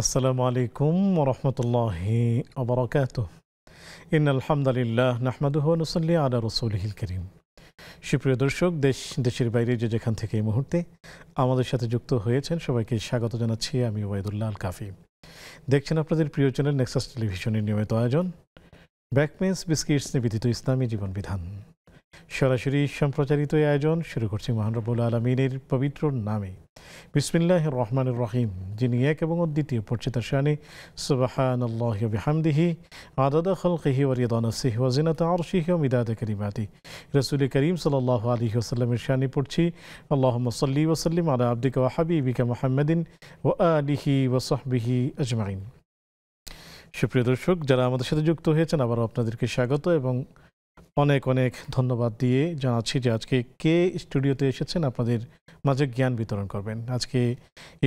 আসসালামু আলাইকুম ওয়া রাহমাতুল্লাহি ওয়া বারাকাতুহু। ইন্নাল হামদালিল্লাহ নাহমাদুহু ওয়া নুসাল্লি আলা রাসূলিহিল কারীম। সুপ্রিয় দর্শক, দেশের বাইরে যে যেখান থেকে এই মুহূর্তে আমাদের সাথে যুক্ত হয়েছেন সবাইকে স্বাগত জানাচ্ছি। আমি ওবায়দুল্লাহ আল কাফি। দেখছেন আপনাদের প্রিয় চ্যানেল নেক্সাস টেলিভিশনের নিয়মিত আয়োজন ব্যাকমেন্স বিস্কিটস নিবেদিত ইসলামী জীবন বিধান। সরাসরি সম্প্রচারিত এই আয়োজন শুরু করছি মহান রব্বুল আলামিনের পবিত্র নামে। বিসমিল্লাহির রহমানির রহিম। যিনি এক এবং অদ্বিতীয়, পরিচিতার শানে সুবহানাল্লাহি ওয়া বিহামদিহি আদাদা খালকিহি ওয়া রিদা নাফসিহি ওয়া জিনাতা আরশিহি ওয়া মিদাদা কালিমাতিহি। রাসূল করিম সাল্লাল্লাহু আলাইহি ওয়াসাল্লামের শানে পড়ছি আল্লাহুম্মা সাল্লি ওয়া সাল্লিম আলা আবদিকা ওয়া হাবিবিকা মুহাম্মাদিন ওয়া আলিহি ওয়া সাহবিহি আজমাইন। সুপ্রিয় দর্শক, যারা আমাদের সাথে যুক্ত হয়েছেন আবারও আপনাদেরকে স্বাগত এবং অনেক অনেক ধন্যবাদ দিয়ে জানাচ্ছি যে আজকে কে স্টুডিওতে এসেছেন আপনাদের মাঝে জ্ঞান বিতরণ করবেন। আজকে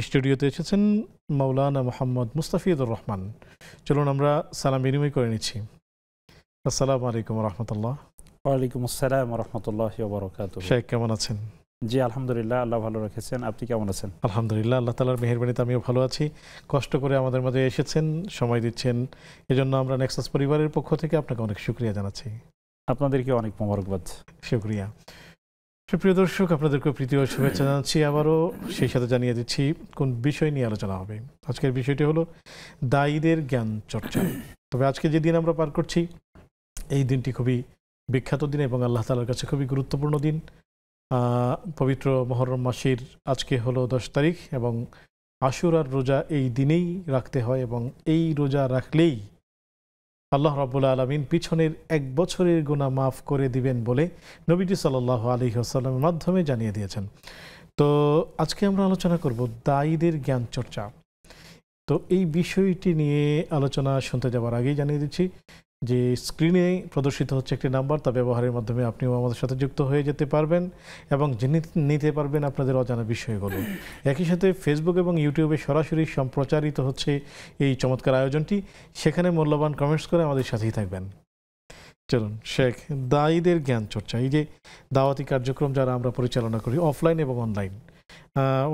স্টুডিওতে এসেছেন মাওলানা মোহাম্মদ মুস্তাফিজুর রহমান। চলুন আমরা সালাম বিনিময় করে নিচ্ছি। আসসালামু আলাইকুম রহমতুল্লাহ। ওয়ালাইকুম আসসালাম রহমতুল্লাহ বারাকাতুহু। শেখ কেমন আছেন? জি আলহামদুলিল্লাহ, আল্লাহ ভালো রেখেছেন। আপনি কেমন আছেন? আলহামদুলিল্লাহ, আল্লাহ তাআলার মেহেরবানিতে আমিও ভালো আছি। কষ্ট করে আমাদের মাঝে এসেছেন, সময় দিচ্ছেন, এজন্য আমরা নেক্সাস পরিবারের পক্ষ থেকে আপনাকে অনেক শুকরিয়া জানাচ্ছি। আপনাদেরকে অনেক মোবারকবাদ। শুকরিয়া। সুপ্রিয় দর্শক, আপনাদেরকে প্রীতি ও শুভেচ্ছা জানাচ্ছি। আবারও সেই সাথে জানিয়ে দিচ্ছি কোন বিষয় নিয়ে আলোচনা হবে। আজকের বিষয়টি হলো দায়ীদের জ্ঞান চর্চা। তবে আজকে যে দিন আমরা পার করছি এই দিনটি খুবই বিখ্যাত দিন এবং আল্লাহ তাআলার কাছে খুবই গুরুত্বপূর্ণ দিন। পবিত্র মুহররম মাসের আজকে হলো 10 তারিখ এবং আশুরার রোজা এই দিনেই রাখতে হয় এবং এই রোজা রাখলেই আল্লাহ রাব্বুল আলামিন পিছনের 1 বছরের গুনাহ মাফ করে দিবেন বলে নবীজি সাল্লাল্লাহু আলাইহি ওয়াসাল্লামের মাধ্যমে জানিয়ে দিয়েছেন। তো আজকে আমরা আলোচনা করব দায়ীদের জ্ঞান চর্চা। তো এই বিষয়টি নিয়ে আলোচনা শুনতে যাওয়ার আগেই জানিয়ে দিচ্ছি যে স্ক্রিনে প্রদর্শিত হচ্ছে একটি নাম্বার, তা ব্যবহারের মাধ্যমে আপনিও আমাদের সাথে যুক্ত হয়ে যেতে পারবেন এবং জেনে নিতে পারবেন আপনাদের অজানা বিষয়গুলো। একই সাথে ফেসবুক এবং ইউটিউবে সরাসরি সম্প্রচারিত হচ্ছে এই চমৎকার আয়োজনটি, সেখানে মূল্যবান কমেন্টস করে আমাদের সাথেই থাকবেন। চলুন শেখ, দায়ীদের জ্ঞান চর্চা, এই যে দাওয়াতি কার্যক্রম যারা আমরা পরিচালনা করি অফলাইন এবং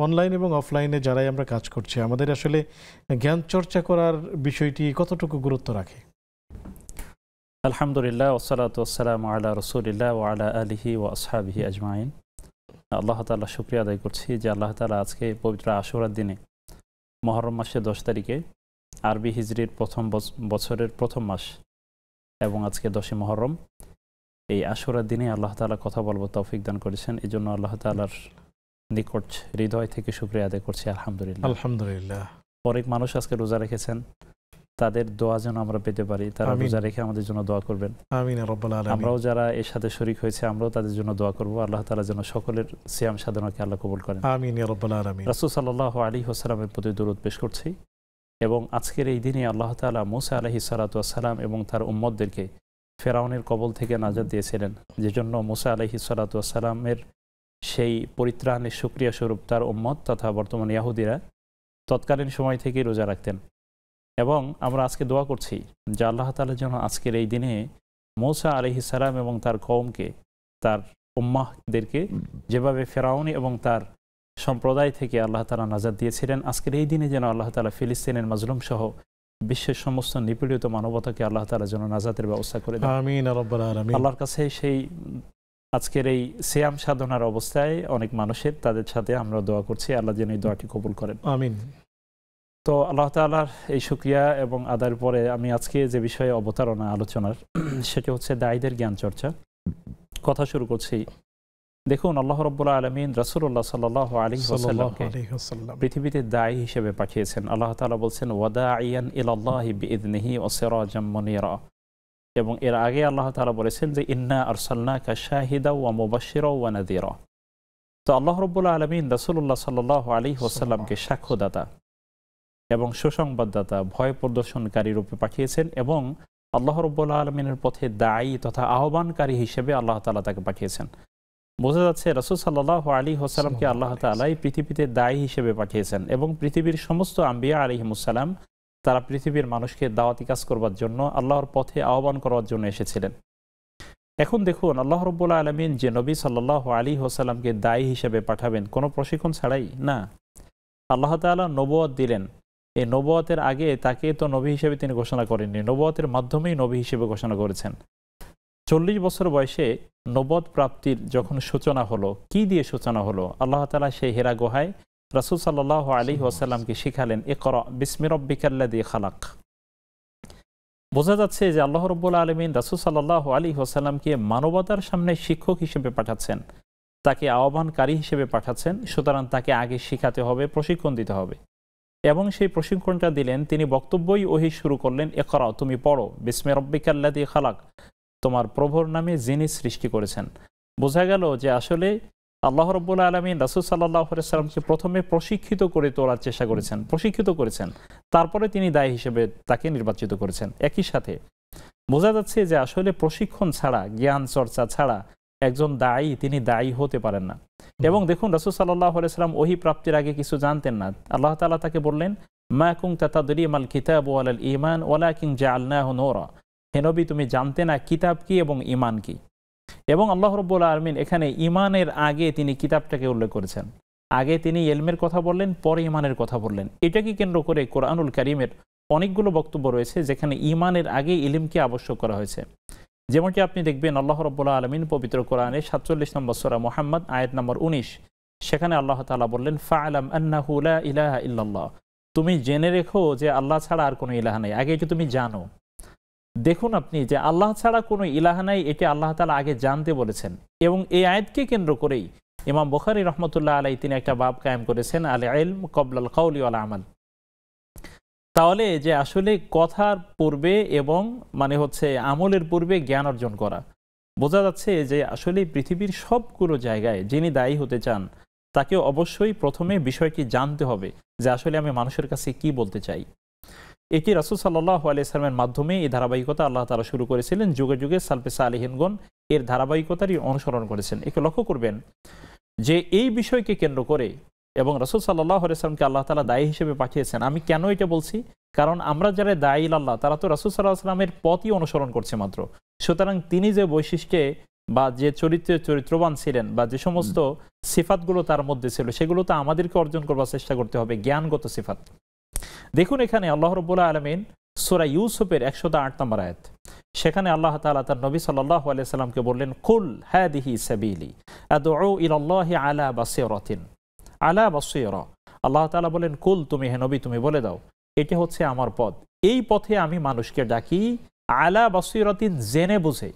অনলাইন এবং অফলাইনে যারাই আমরা কাজ করছি, আমাদের আসলে জ্ঞান চর্চা করার বিষয়টি কতটুকু গুরুত্ব রাখে? আলহামদুলিল্লাহ ওয়াসসালাতু ওয়াসসালামু আলা রাসূলিল্লাহ ওয়া আলা আলিহি ওয়া আসহাবিহি আজমাইন। আল্লাহ তাআলা শুকরিয়া আদায় করছি যে আল্লাহ তাআলা আজকে পবিত্র আশুরার দিনে মুহররম মাসের 10 তারিখে আরবি হিজরির প্রথম বছরের প্রথম মাস এবং আজকে 10 মুহররম, এই আশুরার দিনে আল্লাহ তাআলা কথা বলবো তৌফিক দান করেছেন। এই জন্য আল্লাহ তাআলার নিকট হৃদয় থেকে শুকরিয়া আদায় করছি। আলহামদুলিল্লাহ আলহামদুলিল্লাহ। অনেক মানুষ আজকে রোজা রেখেছেন, তাদের দোয়া যেন আমরা পেতে পারি। তারা রোজা রেখে আমাদের জন্য দোয়া করবেন। আমিন ইয়া রাব্বাল আলামিন। আমরাও যারা এর সাথে শরীক হয়েছে আমরাও তাদের জন্য দোয়া করব। আল্লাহ তাআলা যেন সকলের সিয়াম সাধনাকে আল্লাহ কবুল করেন। আমিন ইয়া রাব্বাল আলামিন। রাসূল সাল্লাল্লাহু আলাইহি ওয়াসাল্লামের প্রতি দরুদ পেশ করছি এবং আজকের এই দিনে আল্লাহ তাআলা মূসা আলাইহিস সালাতু ওয়াস সালাম এবং তার উম্মতদেরকে ফেরাউনের কবল থেকে নাজাত দিয়েছিলেন, যেজন্য মূসা আলাইহিস সালাতু ওয়াস সালামের সেই পরিত্রাণের শুকরিয়া স্বরূপ তার উম্মত তথা বর্তমান ইহুদিরা তৎকালীন সময় থেকেই রোজা রাখতেন। এবং আমরা আজকে দোয়া করছি যে আল্লাহ তাআলা যেন আজকের এই দিনে মূসা আলাইহিস সালাম এবং তার কওমকে, তার উম্মাহদেরকে যেভাবে ফেরাউন এবং তার সম্প্রদায় থেকে আল্লাহ তাআলা নাজাত দিয়েছিলেন, আজকের এই দিনে যেন আল্লাহ তাআলা ফিলিস্তিনের মাজলুম সহ বিশ্বের সমস্ত নিপীড়িত মানবতাকে আল্লাহ তাআলা যেন নাজাতের ব্যবস্থা করে দেন। আমিন ইয়া রাব্বাল আলামিন। আল্লাহর কাছে সেই আজকের এই সিয়াম সাধনার অবস্থায় অনেক মানুষের, তাদের সাথে আমরা দোয়া করছি আল্লাহ যেন এই দোয়াটি কবুল করেন। আমিন। তো আল্লাহ তাআলার এই শুকরিয়া এবং আদায়ের পরে আমি আজকে যে বিষয়ে অবতারণা আলোচনার সেটি হচ্ছে দায়ীদের জ্ঞান চর্চা। কথা শুরু করছি। দেখুন, আল্লাহ রাব্বুল আলামিন রাসূলুল্লাহ সাল্লাল্লাহু আলাইহি ওয়াসাল্লামকে পৃথিবীতে দায়ী হিসেবে পাঠিয়েছেন। আল্লাহ তাআলা বলছেন ওয়াদাইয়ান ইলাল্লাহি বিইذনিহি ওয়া সিরাজাম মুনিরা, এবং এর আগে আল্লাহ তাআলা বলেছেন যে ইন্না আরসালনাকা শাহিদা ওয়া মুবাশশিরা ওয়া নাযীরা। তো আল্লাহ রাব্বুল আলামিন রাসূলুল্লাহ সাল্লাল্লাহু আলাইহি ওয়াসাল্লামকে সাক্ষ্যদাতা এবং সুসংবাদদাতা, ভয় প্রদর্শনকারী রূপে পাঠিয়েছেন এবং আল্লাহ রাব্বুল আলামিনের পথে দায়ী তথা আহ্বানকারী হিসেবে আল্লাহ তাআলা তাকে পাঠিয়েছেন। বোঝা যাচ্ছে রাসূল সাল্লাল্লাহু আলাইহি ওয়াসাল্লামকে আল্লাহ তাআলা এই পৃথিবীতে দায়ী হিসেবে পাঠিয়েছেন এবং পৃথিবীর সমস্ত আম্বিয়া আলাইহিমুস সালাম তারা পৃথিবীর মানুষকে দাওয়াতি কাজ করবার জন্য, আল্লাহর পথে আহ্বান করার জন্য এসেছিলেন। এখন দেখুন, আল্লাহ রাব্বুল আলামিন যে নবী সাল্লাল্লাহু আলাইহি ওয়াসাল্লামকে দায়ী হিসেবে পাঠাবেন কোনো প্রশিক্ষণ ছাড়াই না, আল্লাহ তাআলা নবুয়ত দিলেন এই নবুয়তের আগে তাকে তো নবী হিসেবে তিনি ঘোষণা করেননি, নবুয়তের মাধ্যমেই নবী হিসেবে ঘোষণা করেছেন। 40 বছর বয়সে নবুয়ত প্রাপ্তির যখন সূচনা হলো, কি দিয়ে সূচনা হলো? আল্লাহ তাআলা সেই হেরা গুহায় রাসূল সাল্লাল্লাহু আলাইহি ওয়াসাল্লামকে শিখালেন, ইকরা বিসমি রাব্বিকাল্লাযী খালাক। বোঝা যাচ্ছে যে আল্লাহ রাব্বুল আলামিন রাসূল সাল্লাল্লাহু আলাইহি ওয়াসাল্লামকে মানবতার সামনে শিক্ষক হিসেবে পাঠাচ্ছেন, তাকে আহ্বানকারী হিসেবে পাঠাচ্ছেন। সুতরাং তাকে আগে শিখাতে হবে, প্রশিক্ষণ দিতে হবে। এবং সেই প্রশিক্ষণটা দিলেন, তিনি বক্তব্যই ওহী শুরু করলেন, ইকরা, তুমি পড়ো, বিসমি রাব্বিকাল্লাযী খালাক, তোমার প্রভুর নামে যিনি সৃষ্টি করেছেন। বোঝা গেল যে আসলে আল্লাহ রাব্বুল আলামিন রাসূল সাল্লাল্লাহু আলাইহি ওয়াসাল্লামকে প্রথমে প্রশিক্ষিত করে তোলার চেষ্টা করেছেন, প্রশিক্ষিত করেছেন, তারপরে তিনি দায়ী হিসেবে তাকে নির্বাচিত করেছেন। একই সাথে বোঝা যাচ্ছে যে আসলে প্রশিক্ষণ ছাড়া, জ্ঞান চর্চা ছাড়া একজন দায়ী তিনি দায়ী হতে পারেন না। এবং দেখুন, রাসূল সাল্লাল্লাহু আলাইহি ওয়াসাল্লাম ওহী প্রাপ্তির আগে কিছু জানতেন না। আল্লাহ তাআলা তাকে বললেন, মা কুনতা তাদরি মাল কিতাবু ওয়ালাল ঈমান ওয়ালাকিন জাআলনাহু নূরা, হে নবী তুমি জানতে না কিতাব কি এবং ঈমান কি। এবং আল্লাহ রাব্বুল আলামিন এখানে ঈমানের আগে তিনি কিতাবটাকে উল্লেখ করেছেন। আগে তিনি ইলমের কথা বললেন, পরে ঈমানের কথা বললেন। এটাকে কেন্দ্র করে কোরআনুল কারীমের অনেকগুলো বক্তব্য রয়েছে যেখানে ঈমানের আগে ইলমকে আবশ্যক করা হয়েছে। যেমনটি আপনি দেখবেন আল্লাহ রাব্বুল আলামিন পবিত্র কোরআনে 47 নম্বর সূরা মুহাম্মদ আয়াত নম্বর 19, সেখানে আল্লাহ তাআলা বললেন, ফাআলাম আন্নাহু লা ইলাহা ইল্লাল্লাহ, তুমি জেনে রেখো যে আল্লাহ ছাড়া আর কোনো ইলাহ নাই। আগে এটা তুমি জানো। দেখুন আপনি যে আল্লাহ ছাড়া কোনো ইলাহ নাই, এটি আল্লাহ তাআলা আগে জানতে বলেছেন। এবং এই আয়াতকে কেন্দ্র করেই ইমাম বুখারী রাহমাতুল্লাহ আলাইহি তিনি একটা বাব কায়েম করেছেন, আল ইলম ক্বাবলাল কাওলি ওয়াল আমাল। তাহলে যে আসলে কথার পূর্বে এবং আমলের পূর্বে জ্ঞান অর্জন করা। বোঝা যাচ্ছে যে আসলে পৃথিবীর সবগুলো জায়গায় যিনি দায়ী হতে চান তাকে অবশ্যই প্রথমে বিষয়টি জানতে হবে যে আসলে আমি মানুষের কাছে কি বলতে চাই। এটি রাসূল সাল্লাল্লাহু আলাইহি সাল্লামের মাধ্যমে এই ধারাবাহিকতা আল্লাহ তাআলা শুরু করেছিলেন। যুগে যুগে সালফে সালেহিনগণ এর ধারাবাহিকতারই অনুসরণ করেছেন। একে লক্ষ্য করবেন যে এই বিষয়কে কেন্দ্র করে এবং রাসূল সাল্লাল্লাহু আলাইহি সাল্লামকে আল্লাহ তাআলা দায়ী হিসেবে পাঠিয়েছেন। আমি কেন এটা বলছি? কারণ আমরা যারা দায়ী আল্লাহ, তারা তো রাসূল সাল্লাল্লাহু আলাইহি সাল্লামের পথই অনুসরণ করছে মাত্র। সুতরাং তিনি যে বৈশিষ্ট্যে বা যে চরিত্রবান ছিলেন বা যে সমস্ত সিফাতগুলো তার মধ্যে ছিল, সেগুলো তো আমাদেরকে অর্জন করবার চেষ্টা করতে হবে, জ্ঞানগত সিফাত। দেখুন এখানে আল্লাহ রাব্বুল আলামিন সূরা ইউসুফের 108 নম্বর আয়াত, সেখানে আল্লাহ তাআলা তার নবী সাল্লাল্লাহু আলাইহি সাল্লামকে বললেন, কুল হাদিহি সাবিলি আদউ ইলাল্লাহি আলা বাসীরাতিন, আলা বাসীরা। আল্লাহ তাআলা বলেন, কুল, তুমি হে নবী তুমি বলে দাও, এটা হচ্ছে আমার পথ, এই পথে আমি মানুষকে ডাকি, আলা বাসীরাতিন, জেনে বুঝে।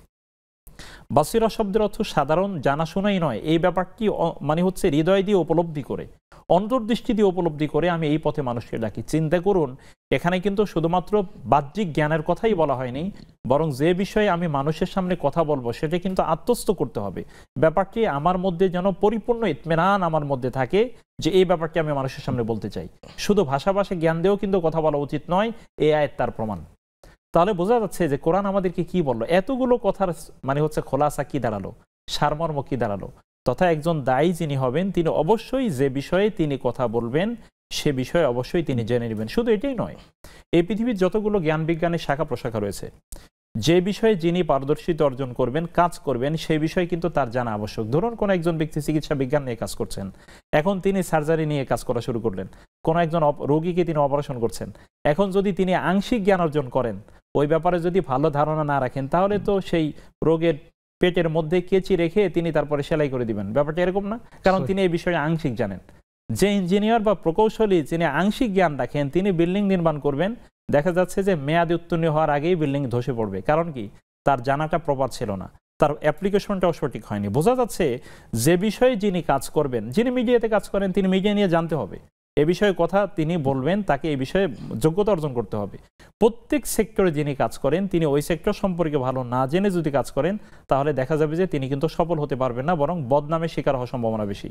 বাসীরা শব্দের অর্থ সাধারণ জানাশোনাই নয়, এই ব্যাপারটি হৃদয় দিয়ে উপলব্ধি করে, অন্তর্দৃষ্টি দিয়ে উপলব্ধি করে আমি এই পথে মানুষকে ডাকি। চিন্তা করুন, এখানে কিন্তু শুধুমাত্র বাহ্যিক জ্ঞানের কথাই বলা হয়নি, বরং যে বিষয়ে আমি মানুষের সামনে কথা বলবো সেটা কিন্তু আত্মস্থ করতে হবে। ব্যাপারটি আমার মধ্যে যেন পরিপূর্ণ ইতমিনান আমার মধ্যে থাকে যে এই ব্যাপারটি আমি মানুষের সামনে বলতে চাই। শুধু ভাষা জ্ঞান দিয়েও কিন্তু কথা বলা উচিত নয়, এই আয়াত তার প্রমাণ। তাহলে বোঝা যাচ্ছে যে কোরআন আমাদেরকে কি বললো, এতগুলো কথার খোলাসা কি দাঁড়ালো, সারমর্ম কি দাঁড়ালো। তথা একজন দায়ী যিনি হবেন তিনি অবশ্যই যে বিষয়ে তিনি কথা বলবেন সে বিষয়ে অবশ্যই তিনি জেনে নেবেন। শুধু এটাই নয়, এই পৃথিবীর যতগুলো জ্ঞান বিজ্ঞানের শাখা প্রশাখা রয়েছে, যে বিষয়ে যিনি পারদর্শিতা অর্জন করবেন, কাজ করবেন, সেই বিষয়ে কিন্তু তার জানা আবশ্যক। ধরুন কোন একজন ব্যক্তি চিকিৎসা বিজ্ঞান নিয়ে কাজ করছেন, এখন তিনি সার্জারি নিয়ে কাজ করা শুরু করলেন, কোন একজন রোগীকে তিনি অপারেশন করছেন। এখন যদি তিনি আংশিক জ্ঞান অর্জন করেন, ওই ব্যাপারে যদি ভালো ধারণা না রাখেন, তাহলে তো সেই রোগের পেটের মধ্যে কেচি রেখে তিনি তারপরে সেলাই করে দিবেন, ব্যাপারটা এরকম না, কারণ তিনি এই বিষয়ে আংশিক জানেন। যে ইঞ্জিনিয়ার বা প্রকৌশলী যিনি আংশিক জ্ঞান রাখেন, তিনি বিল্ডিং নির্মাণ করবেন, দেখা যাচ্ছে যে মেয়াদে উত্তীর্ণ হওয়ার আগেই বিল্ডিং ধসে পড়বে। কারণ কি? তার জানাটা প্রপার ছিল না, তার অ্যাপ্লিকেশনটাও সঠিক হয়নি। বোঝা যাচ্ছে যে বিষয়ে যিনি কাজ করবেন, যিনি মিডিয়াতে কাজ করেন, তিনি মিডিয়া নিয়ে জানতে হবে, এ বিষয়ে কথা তিনি বলবেন, তাকে এই বিষয়ে যোগ্যতা অর্জন করতে হবে। প্রত্যেক সেক্টরে যিনি কাজ করেন, তিনি ওই সেক্টর সম্পর্কে ভালো না জেনে যদি কাজ করেন, তাহলে দেখা যাবে যে তিনি কিন্তু সফল হতে পারবেন না, বরং বদনামের শিকার হওয়ার সম্ভাবনা বেশি।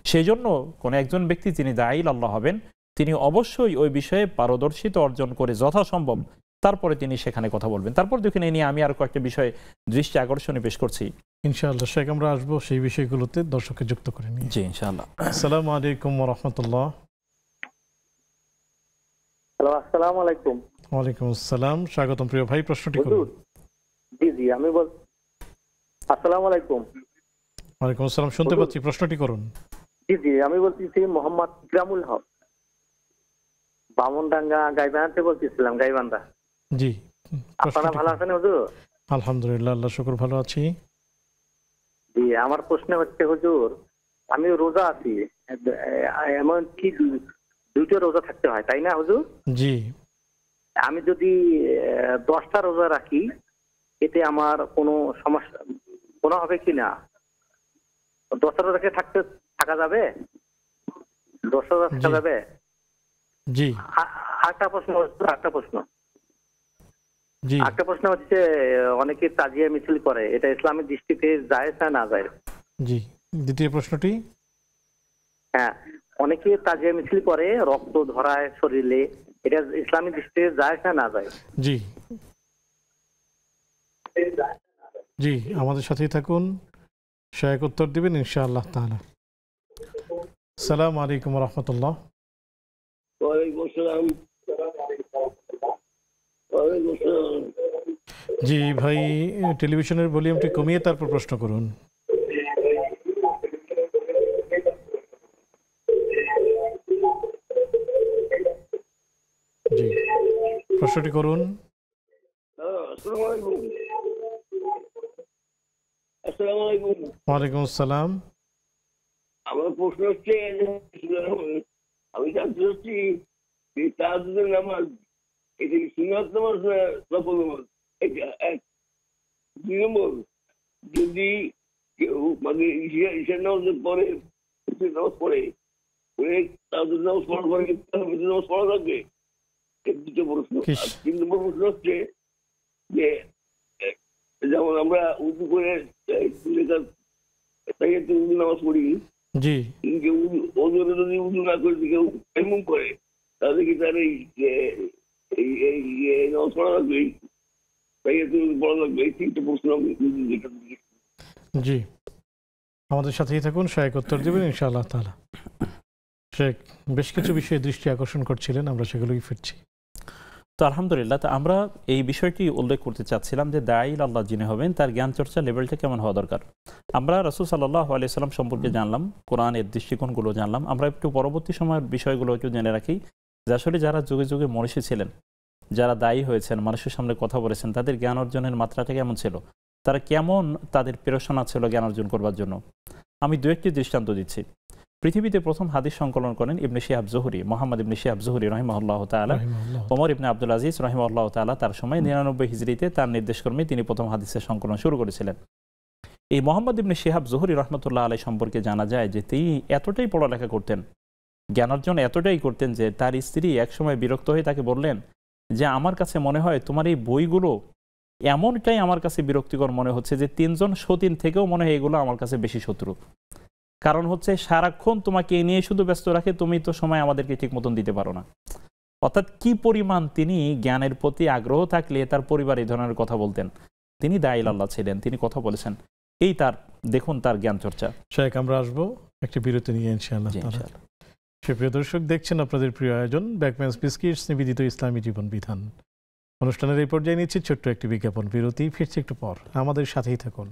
সেই জন্য কোন একজন ব্যক্তি যিনি দায়ী আল্লাহ হবেন, তিনি অবশ্যই ওই বিষয়ে পারদর্শিতা অর্জন করে যথাসম্ভব তারপরে তিনি সেখানে কথা বলবেন। তারপর দেখুন, এই নিয়ে আমি আর কয়েকটা বিষয়ে দৃষ্টি আকর্ষণে পেশ করছি। ইনশাআল্লাহ শেখ, আমরা আসবো সেই বিষয়গুলোতে, দর্শককে যুক্ত করে নিয়ে। জি ইনশাআল্লাহ। আসসালামু আলাইকুম ওয়া রাহমাতুল্লাহ। হ্যালো, আসসালামু আলাইকুম। ওয়ালাইকুম আসসালাম, স্বাগতম প্রিয় ভাই, প্রশ্নটি করুন। জি জি, আমি আসসালামু আলাইকুম। ওয়ালাইকুম আসসালাম, শুনতে পাচ্ছি, প্রশ্নটি করুন। জি জি, আমি বলতেছি মোহাম্মদ ইকরামুল হক। বামনডাঙ্গা গাইবান্ধাতে বলতেছিলাম, গাইবান্ধা। জি, আপনারা প্রশ্নটি ভালো করুন। আছেন হুজুর? আলহামদুলিল্লাহ, আল্লাহ শুকর, ভালো আছি। জি, আমার প্রশ্ন হচ্ছে হুজুর, আমি রোজা আছি, এমন কি দুইটা রোজা থাকতে হয় তাই না হুজুর? জি আমি যদি 10টা রোজা রাখি, এতে আমার কোনো সমস্যা কোনো হবে কি না? 10টা রোজাকে থাকা যাবে? 10টা রোজা থাকা জি যাবে? জি আরেকটা প্রশ্ন হুজুর, আরেকটা প্রশ্ন জি একটা প্রশ্ন হচ্ছে, অনেকে তাজিয়া মিছিল করে, এটা ইসলামের দৃষ্টিতে জায়েজ না না জায়েজ? জি দ্বিতীয় প্রশ্নটি। হ্যাঁ, অনেকে তাজিয়া মিছিল করে, রক্ত ধরায় শরীরে, এটা ইসলামের দৃষ্টিতে জায়েজ না না জায়েজ? জি জি আমাদের সাথেই থাকুন, শায়েখ উত্তর দিবেন ইনশাআল্লাহ তাআলা। আসসালামু আলাইকুম ওয়া রাহমাতুল্লাহ। ওয়ালাইকুম আসসালাম। ওয়ালাইকুম আসসালাম। জি ভাই, টেলিভিশনের ভলিউমটি কমিয়ে তারপর প্রশ্ন করুন। জি, প্রশ্নটি করুন। আসসালামু আলাইকুম। আসসালামু আলাইকুম। ওয়ালাইকুম আসসালাম। আমার প্রশ্ন হচ্ছে, আমি জানতে চাচ্ছি যে তাহাজ্জুদের নামাজ, এটা কি সুন্নাত নামাজ না নফল নামাজ? এটা এক। 2 নম্বর, যদি কেউ মানে ঈশার নামাজের পরে নামাজ পড়ে, তাহাজ্জুদ নামাজ পড়ার পরে নামাজ পড়া লাগবে? এই দুটো প্রশ্ন। আর 3 নম্বর প্রশ্ন হচ্ছে যে যেমন আমরা উজু করে নামাজ পড়ি, জি কেউ ওজনে যদি উজু না করে কেউ এমন করে, তাহলে কি তার এই নামাজ পড়া লাগবে? তাই পড়া লাগবে? এই 3টে প্রশ্ন আমি জি আমাদের সাথেই থাকুন, শায়েখ উত্তর দিবেন ইনশাআল্লাহ তাআলা। শেখ বেশ কিছু বিষয়ে দৃষ্টি আকর্ষণ করছিলেন, আমরা সেগুলোই ফিরছি। তো আলহামদুলিল্লাহ, তো আমরা এই বিষয়টি উল্লেখ করতে চাচ্ছিলাম যে দায়ী আল্লাহ যিনি হবেন তার জ্ঞান চর্চা লেভেলটা কেমন হওয়া দরকার। আমরা রাসূল সাল্লাল্লাহু আলাইহি সাল্লাম সম্পর্কে জানলাম, কোরআনের দৃষ্টিকোণগুলো জানলাম। আমরা একটু পরবর্তী সময়ের বিষয়গুলো একটু জেনে রাখি যে আসলে যারা যুগে যুগে মনীষী ছিলেন, যারা দায়ী হয়েছেন, মানুষের সামনে কথা বলেছেন, তাদের জ্ঞান অর্জনের মাত্রাটা কেমন ছিল, তারা কেমন তাদের প্রেরণা ছিল জ্ঞান অর্জন করবার জন্য। আমি দু একটি দৃষ্টান্ত দিচ্ছি। পৃথিবীতে প্রথম হাদিস সংকলন করেন ইবনে শিহাব জুহরি, মোহাম্মদ ইবনে শিহাব জুহরি রাহিমাহুল্লাহ তাআলা। ওমর ইবনে আব্দুল আজিজ রাহিমাহুল্লাহ তাআলা তার সময় 99 হিজরিতে তার নির্দেশক্রমে তিনি প্রথম হাদিসের সংকলন শুরু করেছিলেন। এই মোহাম্মদ ইবনে শিহাব জুহরি রহমতুল্লাহ আলাইহি সম্পর্কে জানা যায় যে তিনি এতটাই পড়ালেখা করতেন, জ্ঞানার্জন এতটাই করতেন যে তার স্ত্রী একসময় বিরক্ত হয়ে তাকে বললেন যে আমার কাছে মনে হয় তোমার এই বইগুলো এমনটাই আমার কাছে বিরক্তিকর মনে হচ্ছে যে 3 জন সতীন থেকেও মনে হয় এগুলো আমার কাছে বেশি শত্রু। কারণ হচ্ছে সারাক্ষণ তোমাকে এ নিয়ে শুধু ব্যস্ত রাখে, তুমি তো সময় আমাদেরকে ঠিক মতন দিতে পারো না। অর্থাৎ কি পরিমাণ তিনি জ্ঞানের প্রতি আগ্রহ থাকলে তার পরিবার এই ধরনের কথা বলতেন। তিনি দায়ী আল্লাহ ছিলেন, তিনি কথা বলেছেন, এই তার দেখুন তার জ্ঞান চর্চা। শেখ আমরা আসবো একটি বিরতি নিয়ে ইনশাআল্লাহ। সুপ্রিয় দর্শক, দেখছেন আপনাদের প্রিয় আয়োজন ব্যাকম্যানস বিস্কিটস নিবেদিত ইসলামী জীবন বিধান। অনুষ্ঠানের এই পর্যায়ে নিচ্ছি ছোট্ট একটি বিজ্ঞাপন বিরতি, ফিরছি একটু পর, আমাদের সাথেই থাকুন।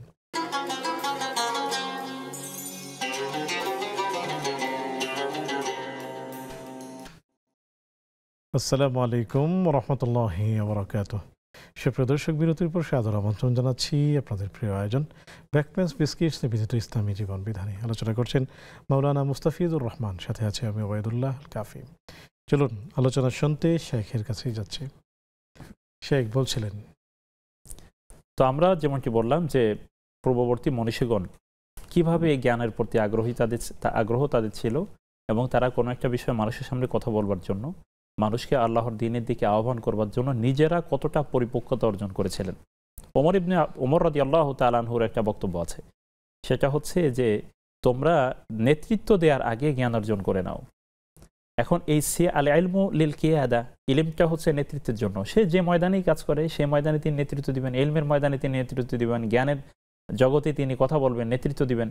আসসালামু আলাইকুম রহমতুল্লাহি ওয়া বারাকাতুহু। সুপ্রিয় দর্শক, বিরতির পর সাদর আমন্ত্রণ জানাচ্ছি আপনাদের প্রিয় আয়োজন ব্যাকম্যানস বিস্কিটস নিবেদিত ইসলামী জীবন বিধানে। আলোচনা করছেন মাওলানা মুস্তাফিজুর রহমান, সাথে আছে আমি ওবায়দুল্লাহ আল কাফি। চলুন আলোচনা শুনতে শেখের কাছেই যাচ্ছি। শেখ বলছিলেন, তো আমরা যেমনটি বললাম যে পূর্ববর্তী মনীষীগণ কিভাবে এই জ্ঞানের প্রতি আগ্রহ তাদের ছিল এবং তারা কোনো একটা বিষয়ে মানুষের সামনে কথা বলবার জন্য, মানুষকে আল্লাহর দ্বীনের দিকে আহ্বান করবার জন্য নিজেরা কতটা পরিপক্কতা অর্জন করেছিলেন। ওমর রাদিয়াল্লাহু তাআলা আনহুর একটা বক্তব্য আছে, সেটা হচ্ছে যে তোমরা নেতৃত্ব দেওয়ার আগে জ্ঞান অর্জন করে নাও। এখন এই আল ইলমু লিল কিয়াদা, ইলমটা হচ্ছে নেতৃত্বের জন্য। সে যে ময়দানেই কাজ করে সেই ময়দানে তিনি নেতৃত্ব দিবেন, ইলমের ময়দানে তিনি নেতৃত্ব দিবেন, জ্ঞানের জগতে তিনি কথা বলবেন, নেতৃত্ব দিবেন।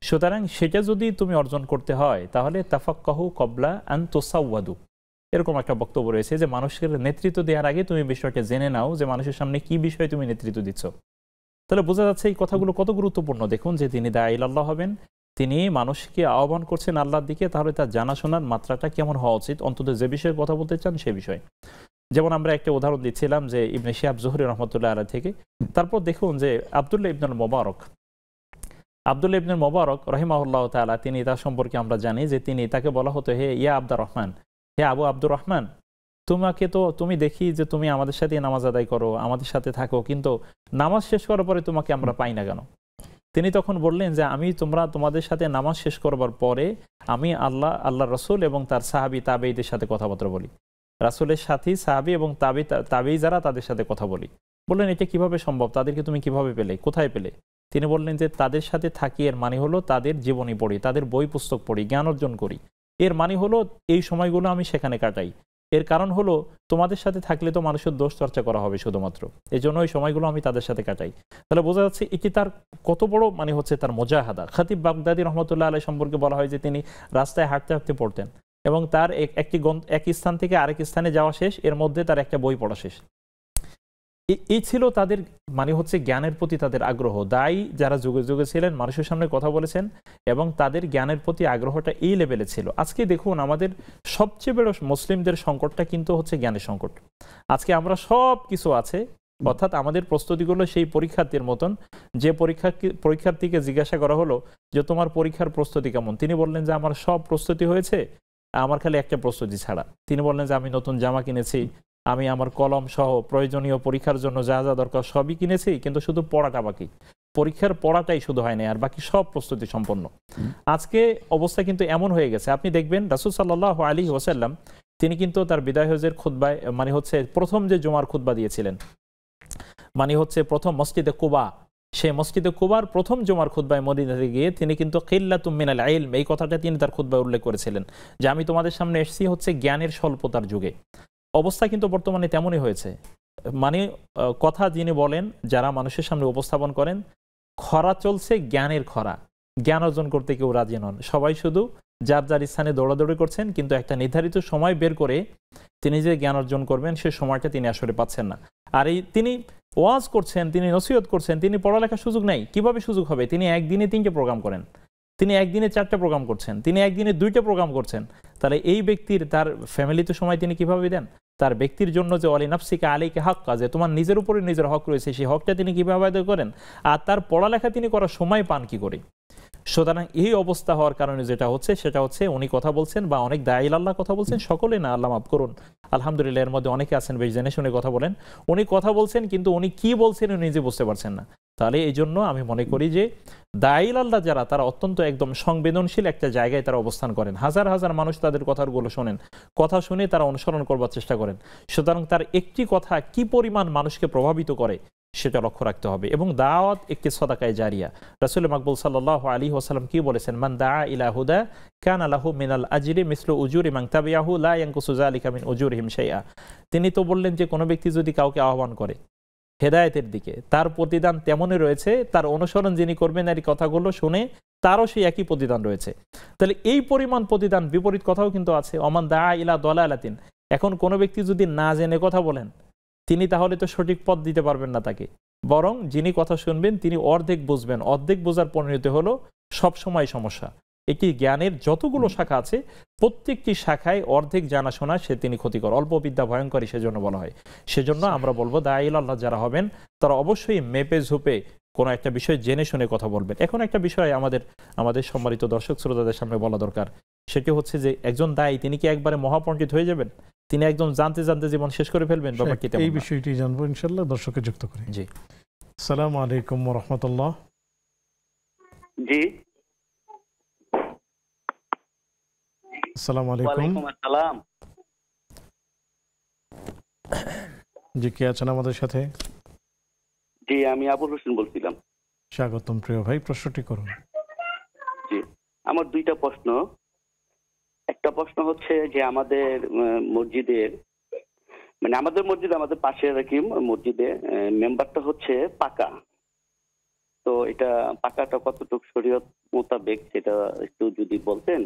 সুতরাং সেটা যদি তুমি অর্জন করতে হয় তাহলে তাফাক্কাহু ক্বাবলা আন তুসাওয়াদু, এরকম একটা বক্তব্য রয়েছে যে মানুষের নেতৃত্ব দেওয়ার আগে তুমি বিষয়টা জেনে নাও যে মানুষের সামনে কি বিষয়ে তুমি নেতৃত্ব দিচ্ছ। তাহলে বোঝা যাচ্ছে এই কথাগুলো কত গুরুত্বপূর্ণ। দেখুন যে তিনি দায়ী আল্লাহ হবেন, তিনি মানুষকে আহ্বান করছেন আল্লাহর দিকে, তাহলে তার জানাশোনার মাত্রাটা কেমন হওয়া উচিত, অন্তত যে বিষয়ে কথা বলতে চান সে বিষয়ে। যেমন আমরা একটা উদাহরণ দিচ্ছিলাম যে ইবনে শিহাব জুহরি রহমতুল্লাহ আলাইহি থেকে। তারপর দেখুন যে আব্দুল্লাহ ইবনুল মুবারক রহিমাহুল্লাহ তাআলা, তিনি তার সম্পর্কে আমরা জানি যে তাকে বলা হতো, হে ইয়া আব্দুর রহমান, হে আবু আব্দুর রহমান, তুমি দেখি যে তুমি আমাদের সাথে নামাজ আদায় করো, আমাদের সাথে থাকো, কিন্তু নামাজ শেষ করার পরে তোমাকে আমরা পাই না কেন? তিনি তখন বললেন যে তোমাদের সাথে নামাজ শেষ করবার পরে আমি আল্লাহ রসুল এবং তার সাহাবী তাবেঈদের সাথে কথাবার্তা বলি, রাসূলের সাথী সাহাবী এবং তাবেঈ যারা, তাদের সাথে কথা বলি। বললেন এটা কিভাবে সম্ভব, তাদেরকে তুমি কিভাবে পেলে, কোথায় পেলে? তিনি বললেন যে তাদের সাথে থাকি, এর মানে হলো তাদের জীবনী পড়ি, তাদের বই পুস্তক পড়ি, জ্ঞান অর্জন করি। এর মানে হলো এই সময়গুলো আমি সেখানে কাটাই। এর কারণ হলো তোমাদের সাথে থাকলে তো মানুষের দোষ চর্চা করা হবে শুধুমাত্র, এই জন্য ওই সময়গুলো আমি তাদের সাথে কাটাই। তাহলে বোঝা যাচ্ছে এটি তার কত বড় তার মুজাহাদা। খতিব বাগদাদি রহমতুল্লাহ আলাইহি সম্পর্কে বলা হয় যে তিনি রাস্তায় হাঁটতে হাঁটতে পড়তেন এবং তার এক স্থান থেকে আরেক স্থানে যাওয়া শেষ, এর মধ্যে তার একটা বই পড়া শেষ। এই ছিল তাদের জ্ঞানের প্রতি তাদের আগ্রহ। দায়ী যারা যুগে যুগে ছিলেন, মানুষের সামনে কথা বলেছেন এবং তাদের জ্ঞানের প্রতি আগ্রহটা এই লেভেলে ছিল। আজকে দেখুন আমাদের সবচেয়ে বড় মুসলিমদের সংকটটা কিন্তু হচ্ছে জ্ঞানের সংকট। আজকে আমরা সব কিছু আছে, অর্থাৎ আমাদের প্রস্তুতিগুলো সেই পরীক্ষার্থীর মতন, যে পরীক্ষার্থীকে জিজ্ঞাসা করা হলো যে তোমার পরীক্ষার প্রস্তুতি কেমন, তিনি বললেন যে আমার সব প্রস্তুতি হয়েছে, আমার খালি একটা প্রস্তুতি ছাড়া। তিনি বললেন যে আমি নতুন জামা কিনেছি, আমি আমার কলম সহ প্রয়োজনীয় পরীক্ষার জন্য যা যা দরকার সবই কিনেছি, কিন্তু শুধু পড়াটা বাকি, পরীক্ষার পড়াটাই শুধু হয় না, আর বাকি সব প্রস্তুতি সম্পন্ন। আজকে অবস্থা কিন্তু এমন হয়ে গেছে, আপনি দেখবেন রাসূল সাল্লাল্লাহু আলাইহি ওয়াসাল্লাম তিনি কিন্তু তার বিদায় হজের খুতবায় প্রথম যে জুমার খুতবা দিয়েছিলেন, প্রথম মসজিদে কুবা, সেই মসজিদে কুবার প্রথম জুমার খুতবায় মদিনাতে গিয়ে তিনি কিন্তু কিল্লাতুম মিনাল ইলম, এই কথাটা তিনি তার খুতবায় উল্লেখ করেছিলেন যে আমি তোমাদের সামনে এসেছি জ্ঞানের স্বল্পতার যুগে। অবস্থা কিন্তু বর্তমানে তেমনই হয়েছে। কথা যিনি বলেন, যারা মানুষের সামনে উপস্থাপন করেন, খরা চলছে, জ্ঞানের খরা। জ্ঞান অর্জন করতে কেউ রাজি নন, সবাই শুধু যার যার স্থানে দৌড়াদৌড়ি করছেন, কিন্তু একটা নির্ধারিত সময় বের করে তিনি যে জ্ঞান অর্জন করবেন সে সময়টা তিনি আসলে পাচ্ছেন না। আর তিনি ওয়াজ করছেন, তিনি নসিহত করছেন, তিনি পড়ালেখার সুযোগ নেই। কিভাবে সুযোগ হবে? তিনি একদিনে 3টে প্রোগ্রাম করেন, তিনি একদিনে 4টে প্রোগ্রাম করছেন, তিনি একদিনে 2টে প্রোগ্রাম করছেন। তাহলে এই ব্যক্তির তার ফ্যামিলিতে সময় তিনি কিভাবে দেন? তার ব্যক্তির জন্য যে অলি নাফসিকা আলাইকা হাক্কা, যে তোমার নিজের উপরে নিজের হক রয়েছে, সেই হকটা তিনি কিভাবে আদায় করেন? আর তার পড়ালেখা তিনি করার সময় পান কি করে? সুতরাং এই অবস্থা হওয়ার কারণে যেটা হচ্ছে সেটা হচ্ছে উনি কথা বলছেন বা অনেক দায়ী আল্লাহ কথা বলছেন, সকলে না, আল্লাহ মাফ করুন, আলহামদুলিল্লাহ এর মধ্যে অনেকে আছেন বেশ জেনে শুনে কথা বলেন, উনি কথা বলছেন কিন্তু উনি কি বলছেন উনি নিজে বুঝতে পারছেন না। তাহলে এই জন্য আমি মনে করি যে দায়ী আল্লাহ যারা, তারা অত্যন্ত একদম সংবেদনশীল একটা জায়গায় তারা অবস্থান করেন। হাজার হাজার মানুষ তাদের কথাগুলো শোনেন, কথা শুনে তারা অনুসরণ করবার চেষ্টা করেন। সুতরাং তার একটি কথা কি পরিমাণ মানুষকে প্রভাবিত করে সেটা লক্ষ্য রাখতে হবে। এবং দাওয়াত একটি সদাকায়ে জারিয়া। রাসূল মাকবুল সাল্লাল্লাহু আলাইহি ওয়াসাল্লাম কি বলেছেন? মান দাআ ইলা হুদা কানা লাহু মিনাল আজরি মিসলু উজুরি মান তাবিআহু লা ইয়ানকুসু যালিকা মিন উজুরিহিম শাইআ। তিনি তো বললেন যে কোনো ব্যক্তি যদি কাউকে আহ্বান করে হেদায়েতের দিকে, তার প্রতিদান তেমনই রয়েছে, তার অনুসরণ যিনি করবেন আর এই কথাগুলো শুনে তারও সেই একই প্রতিদান রয়েছে। তাহলে এই পরিমাণ প্রতিদান, বিপরীত কথাও কিন্তু আছে, অমান দাআ ইলা দালালাতিন। এখন কোনো ব্যক্তি যদি না জেনে কথা বলেন, তিনি তাহলে তো সঠিক পথ দিতে পারবেন না তাকে, বরং যিনি কথা শুনবেন তিনি অর্ধেক বুঝবেন। অর্ধেক বোঝার পরিণতি হলো সবসময় সমস্যা। একটি জ্ঞানের যতগুলো শাখা আছে প্রত্যেকটি শাখায় অর্ধেক জানাশোনা সে তিনি ক্ষতিকর, অল্প বিদ্যা ভয়ঙ্করী, সেজন্য বলা হয়। সেজন্য আমরা বলবো দায়ী আল্লাহ যারা হবেন তারা অবশ্যই মেপে ঝুপে কোনো একটা বিষয় জেনে শুনে কথা বলবেন। এখন একটা বিষয় আমাদের সম্মানিত দর্শক শ্রোতাদের সামনে বলা দরকার, সেটি হচ্ছে যে একজন দায়ী তিনি কি একবারে মহাপণ্ডিত হয়ে যাবেন? তিনি একদম জানতে জানতে জীবন শেষ করে ফেলবেন? ব্যাপারটি তেমন না। এই বিষয়টি জানবো ইনশাআল্লাহ, দর্শককে যুক্ত করি। জি, আসসালামু আলাইকুম ওয়া রাহমাতুল্লাহ। জি, আসসালামু আলাইকুম। ওয়ালাইকুম আসসালাম। জি, কে আছেন আমাদের সাথে? জি, আমি আবুল হোসেন বলছিলাম। স্বাগতম প্রিয় ভাই, প্রশ্নটি করুন। জি, আমার 2টা প্রশ্ন। একটা প্রশ্ন হচ্ছে যে আমাদের মসজিদের আমাদের পাশে রাখি মসজিদে মেম্বারটা হচ্ছে পাকা, তো এটা পাকাটা কতটুকু শরীয়ত মোতাবেক সেটা একটু যদি বলতেন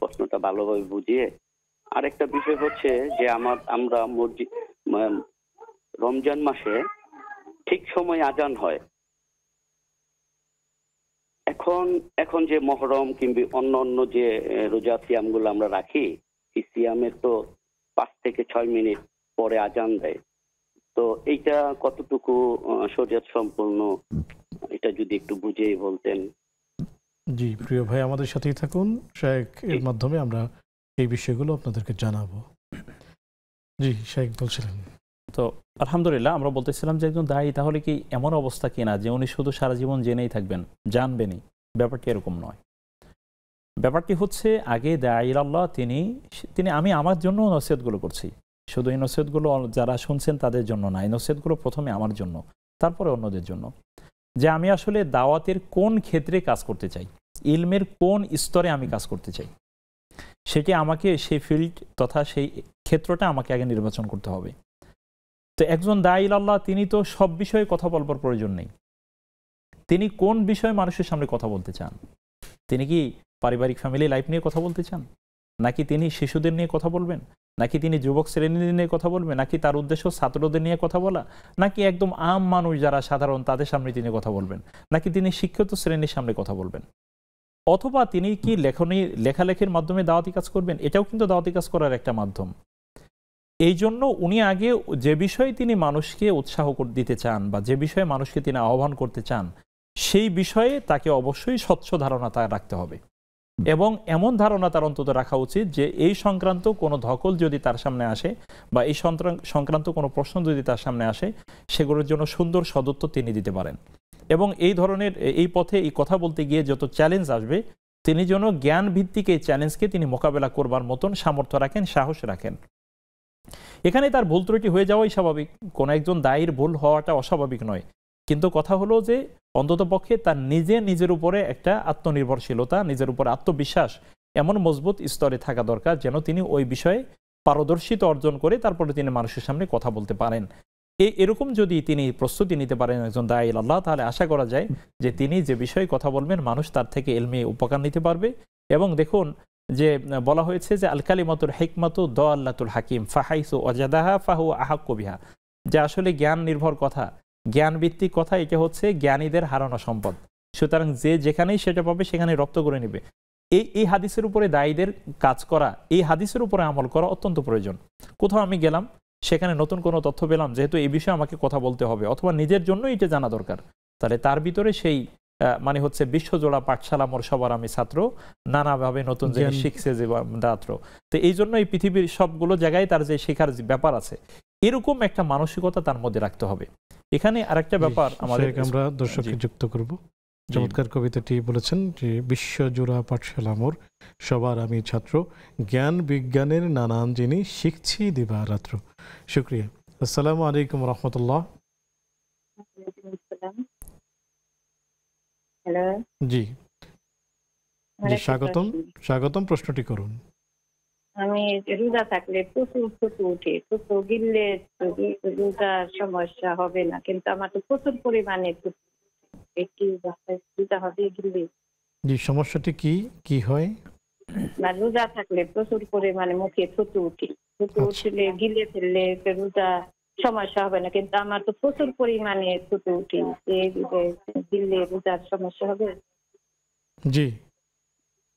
প্রশ্নটা ভালোভাবে বুঝিয়ে। আরেকটা বিষয় হচ্ছে যে আমরা মসজিদ রমজান মাসে ঠিক সময় আজান হয়, এখন এখন যে মহরম কিংবা অন্য অন্য যে রোজা সিয়ামগুলো আমরা রাখি, এই সিয়ামের তো 5 থেকে 6 মিনিট পরে আজান দেয়। তো এইটা কতটুকু শরীয়ত সম্পূর্ণ, এটা যদি একটু বুঝিয়ে বলতেন। জি প্রিয় ভাই, আমাদের সাথেই থাকুন। শায়েখ এর মাধ্যমে আমরা এই বিষয়গুলো আপনাদেরকে জানাবো। জি শায়েখ বলছিলেন। তো আলহামদুলিল্লাহ, আমরা বলতেছিলাম যে একজন দায়ী তাহলে কি এমন অবস্থা কিনা যে উনি শুধু সারা জীবন জেনেই থাকবেন, জানবেনই? ব্যাপারটি এরকম নয়। ব্যাপারটি হচ্ছে, আগে দায়ী আল্লাহ তিনি আমি আমার জন্য নসিহতগুলো করছি, শুধু এই নসিহতগুলো যারা শুনছেন তাদের জন্য না, এই নসিহতগুলো প্রথমে আমার জন্য, তারপরে অন্যদের জন্য। যে আমি আসলে দাওয়াতের কোন ক্ষেত্রে কাজ করতে চাই, ইলমের কোন স্তরে আমি কাজ করতে চাই, সেটি আমাকে সেই ফিল্ড তথা সেই ক্ষেত্রটা আমাকে আগে নির্বাচন করতে হবে। তো একজন দায়ী আল্লাহ তিনি তো সব বিষয়ে কথা বলবার প্রয়োজন নেই। তিনি কোন বিষয়ে মানুষের সামনে কথা বলতে চান? তিনি কি পারিবারিক ফ্যামিলি লাইফ নিয়ে কথা বলতে চান, নাকি তিনি শিশুদের নিয়ে কথা বলবেন, নাকি তিনি যুবক শ্রেণীদের নিয়ে কথা বলবেন, নাকি তার উদ্দেশ্য ছাত্রদের নিয়ে কথা বলা, নাকি একদম আম মানুষ যারা সাধারণ তাদের সামনে তিনি কথা বলবেন, নাকি তিনি শিক্ষিত শ্রেণীর সামনে কথা বলবেন, অথবা তিনি কি লেখালেখির মাধ্যমে দাওয়াতি কাজ করবেন? এটাও কিন্তু দাওয়াতি কাজ করার একটা মাধ্যম। এই জন্য উনি আগে যে বিষয়ে তিনি মানুষকে উৎসাহ দিতে চান বা যে বিষয়ে মানুষকে তিনি আহ্বান করতে চান, সেই বিষয়ে তাকে অবশ্যই স্বচ্ছ ধারণা তার রাখতে হবে, এবং এমন ধারণা তার অন্তত রাখা উচিত যে এই সংক্রান্ত কোনো ধকল যদি তার সামনে আসে বা এই সংক্রান্ত কোনো প্রশ্ন যদি তার সামনে আসে, সেগুলোর জন্য সুন্দর সদুত্তর তিনি দিতে পারেন। এবং এই ধরনের এই পথে এই কথা বলতে গিয়ে যত চ্যালেঞ্জ আসবে, তিনি যেন জ্ঞান ভিত্তিক এই চ্যালেঞ্জকে তিনি মোকাবেলা করবার মতন সামর্থ্য রাখেন, সাহস রাখেন। এখানে তার ভুল ত্রুটি হয়ে যাওয়াই স্বাভাবিক, কোনো একজন দায়ীর ভুল হওয়াটা অস্বাভাবিক নয়। কিন্তু কথা হলো যে অন্তত পক্ষে তার নিজের উপরে একটা আত্মনির্ভরশীলতা, নিজের উপর আত্মবিশ্বাস এমন মজবুত স্তরে থাকা দরকার যেন তিনি ওই বিষয়ে পারদর্শিতা অর্জন করে তারপরে তিনি মানুষের সামনে কথা বলতে পারেন। এরকম যদি তিনি প্রস্তুতি নিতে পারেন একজন দায়ী আল্লাহ, তাহলে আশা করা যায় যে তিনি যে বিষয়ে কথা বলবেন মানুষ তার থেকে ইলমি উপকার নিতে পারবে। এবং দেখুন যে বলা হয়েছে যে আল কালিমাতুল হিকমাতু দাল্লাতুল হাকিম ফাহাইসু ওয়াজাদাহা ফাহু আহাক্কু বিহা, যে আসলে জ্ঞান নির্ভর কথা, জ্ঞান ভিত্তিক কথা, এটা হচ্ছে জ্ঞানীদের হারানো সম্পদ। সুতরাং যে যেখানেই সেটা পাবে সেখানে রপ্ত করে নেবে। এই হাদিসের উপরে দায়ীদের কাজ করা, এই হাদিসের উপরে আমল করা অত্যন্ত প্রয়োজন। কোথাও আমি গেলাম, সেখানে নতুন কোনো তথ্য পেলাম, যেহেতু এই বিষয়ে আমাকে কথা বলতে হবে অথবা নিজের জন্য এটা জানা দরকার, তাহলে তার ভিতরে সেই মানে হচ্ছে বিশ্বজোড়া পাঠশালা মোর সবার আমি ছাত্র, নানাভাবে নতুন জিনিস শিখছে যে ছাত্র। তো এই জন্য এই পৃথিবীর সবগুলো জায়গায় তার যে শেখার ব্যাপার আছে, এরকম একটা মানসিকতা তার মধ্যে রাখতে হবে। এখানে আরেকটা ব্যাপার আমাদের আমরা দর্শককে যুক্ত করব। চমৎকার কবিতাটি বলেছেন যে বিশ্বজোড়া পাঠশালা মোর সবার আমি ছাত্র, জ্ঞান বিজ্ঞানের নানান জিনিস শিখছি দিবারাত্র। শুকরিয়া। আসসালামু আলাইকুম রহমতুল্লাহ। জি জি, স্বাগতম, প্রশ্নটি করুন। আমি রোজা থাকলে প্রচুর থুতু উঠে, থুতু গিললে রোজার সমস্যা হবে না, কিন্তু আমার তো প্রচুর পরিমাণে জি, সমস্যাটি কি হয়? না, রোজা থাকলে প্রচুর পরিমাণে মুখে থুতু উঠে, থুতু উঠলে গিলে ফেললে রোজা সমস্যা হবে না, কিন্তু আমার তো প্রচুর পরিমাণে থুতু উঠে, গিললে রোজার সমস্যা হবে? জি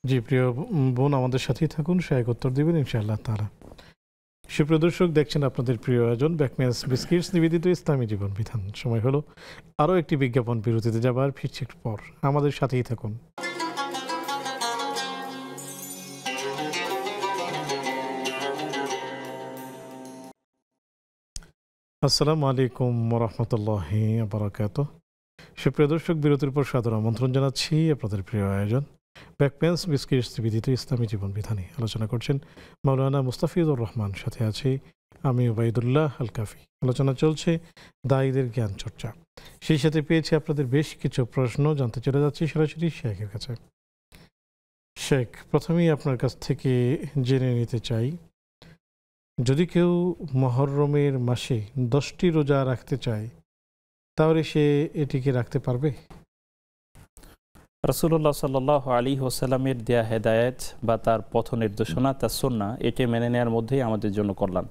জি, প্রিয় বোন আমাদের সাথেই থাকুন, শায়েখ উত্তর দিবেন ইনশাআল্লাহ তাআলা। সুপ্রিয় দর্শক, দেখছেন আপনাদের প্রিয় আয়োজন ব্যাকম্যানস বিস্কিটস নিবেদিত ইসলামী জীবন বিধান। সময় হলো আরও একটি বিজ্ঞাপন বিরতিতে যাবার, ফিরছি একটু পর, আমাদের সাথেই থাকুন। আসসালামু আলাইকুম রহমতুল্লাহি বারাকাতুহু। সুপ্রিয় দর্শক, বিরতির পর সাদর আমন্ত্রণ জানাচ্ছি আপনাদের প্রিয় আয়োজন ব্যাকম্যানস বিস্কিটস নিবেদিত ইসলামী জীবন বিধানে। আলোচনা করছেন মাওলানা মুস্তাফিজুর রহমান, সাথে আছি আমি ওবায়দুল্লাহ আল কাফি। আলোচনা চলছে দায়ীদের জ্ঞান চর্চা। সেই সাথে পেয়েছি আপনাদের বেশ কিছু প্রশ্ন, জানতে চলে যাচ্ছি সরাসরি শেখের কাছে। শেখ, প্রথমেই আপনার কাছ থেকে জেনে নিতে চাই, যদি কেউ মুহররমের মাসে 10টি রোজা রাখতে চায়, তাহলে সে এটিকে রাখতে পারবে? রাসূলুল্লাহ সাল্লাল্লাহু আলাইহি ওয়াসাল্লামের দেয়া হেদায়েত বা তার পথ নির্দেশনা, তার সুন্নাহ, এটি মেনে নেওয়ার মধ্যেই আমাদের জন্য কল্যাণ।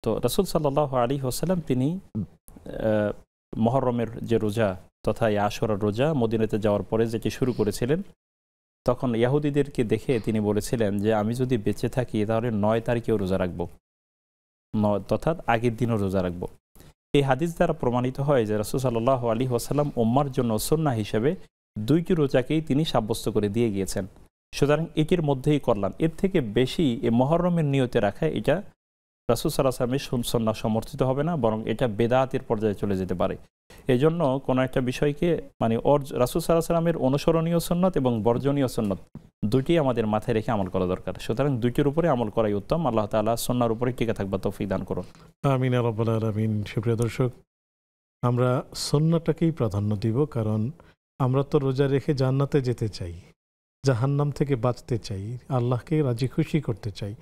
তো রাসূল সাল্লাল্লাহু আলাইহি ওয়াসাল্লাম তিনি মুহররমের যে রোজা তথা এই আশুরার রোজা মদিনাতে যাওয়ার পরে যেটি শুরু করেছিলেন, তখন ইয়াহুদীদেরকে দেখে তিনি বলেছিলেন যে আমি যদি বেঁচে থাকি তাহলে 9 তারিখেও রোজা রাখবো, অর্থাৎ আগের দিনও রোজা রাখবো। এই হাদিস দ্বারা প্রমাণিত হয় যে রাসূল সাল্লাল্লাহু আলাইহি ওয়াসাল্লাম উম্মার জন্য সুন্নাহ হিসেবে 2টি রোজাকেই তিনি সাব্যস্ত করে দিয়ে গিয়েছেন। সুতরাং এটির মধ্যেই করলাম, এর থেকে বেশি এই মুহররমের নিয়তে রাখা এটা রাসূল সাল্লাল্লাহু আলাইহি ওয়াসাল্লামের সুন্নাহ সমর্থিত হবে না, বরং এটা বেদাতের পর্যায়ে চলে যেতে পারে। এই জন্য কোনো একটা বিষয়কে মানে রাসূল সাল্লাল্লাহু আলাইহি ওয়াসাল্লামের অনুসরণীয় সুন্নাত এবং বর্জনীয় সুন্নাত দুটি আমাদের মাথায় রেখে আমল করা দরকার। সুতরাং দুইটির উপরে আমল করাই উত্তম। আল্লাহ তাআলা সুন্নাহর উপরে টিকে থাকবার তৌফিক দান করুন। আমিন ইয়া রাব্বাল আলামিন। সুপ্রিয় দর্শক, আমরা সুন্নাহটাকেই প্রাধান্য দিব, কারণ আমরা তো রোজা রেখে জান্নাতে যেতে চাই, জাহান্নাম থেকে বাঁচতে চাই, আল্লাহকে রাজি খুশি করতে চাই।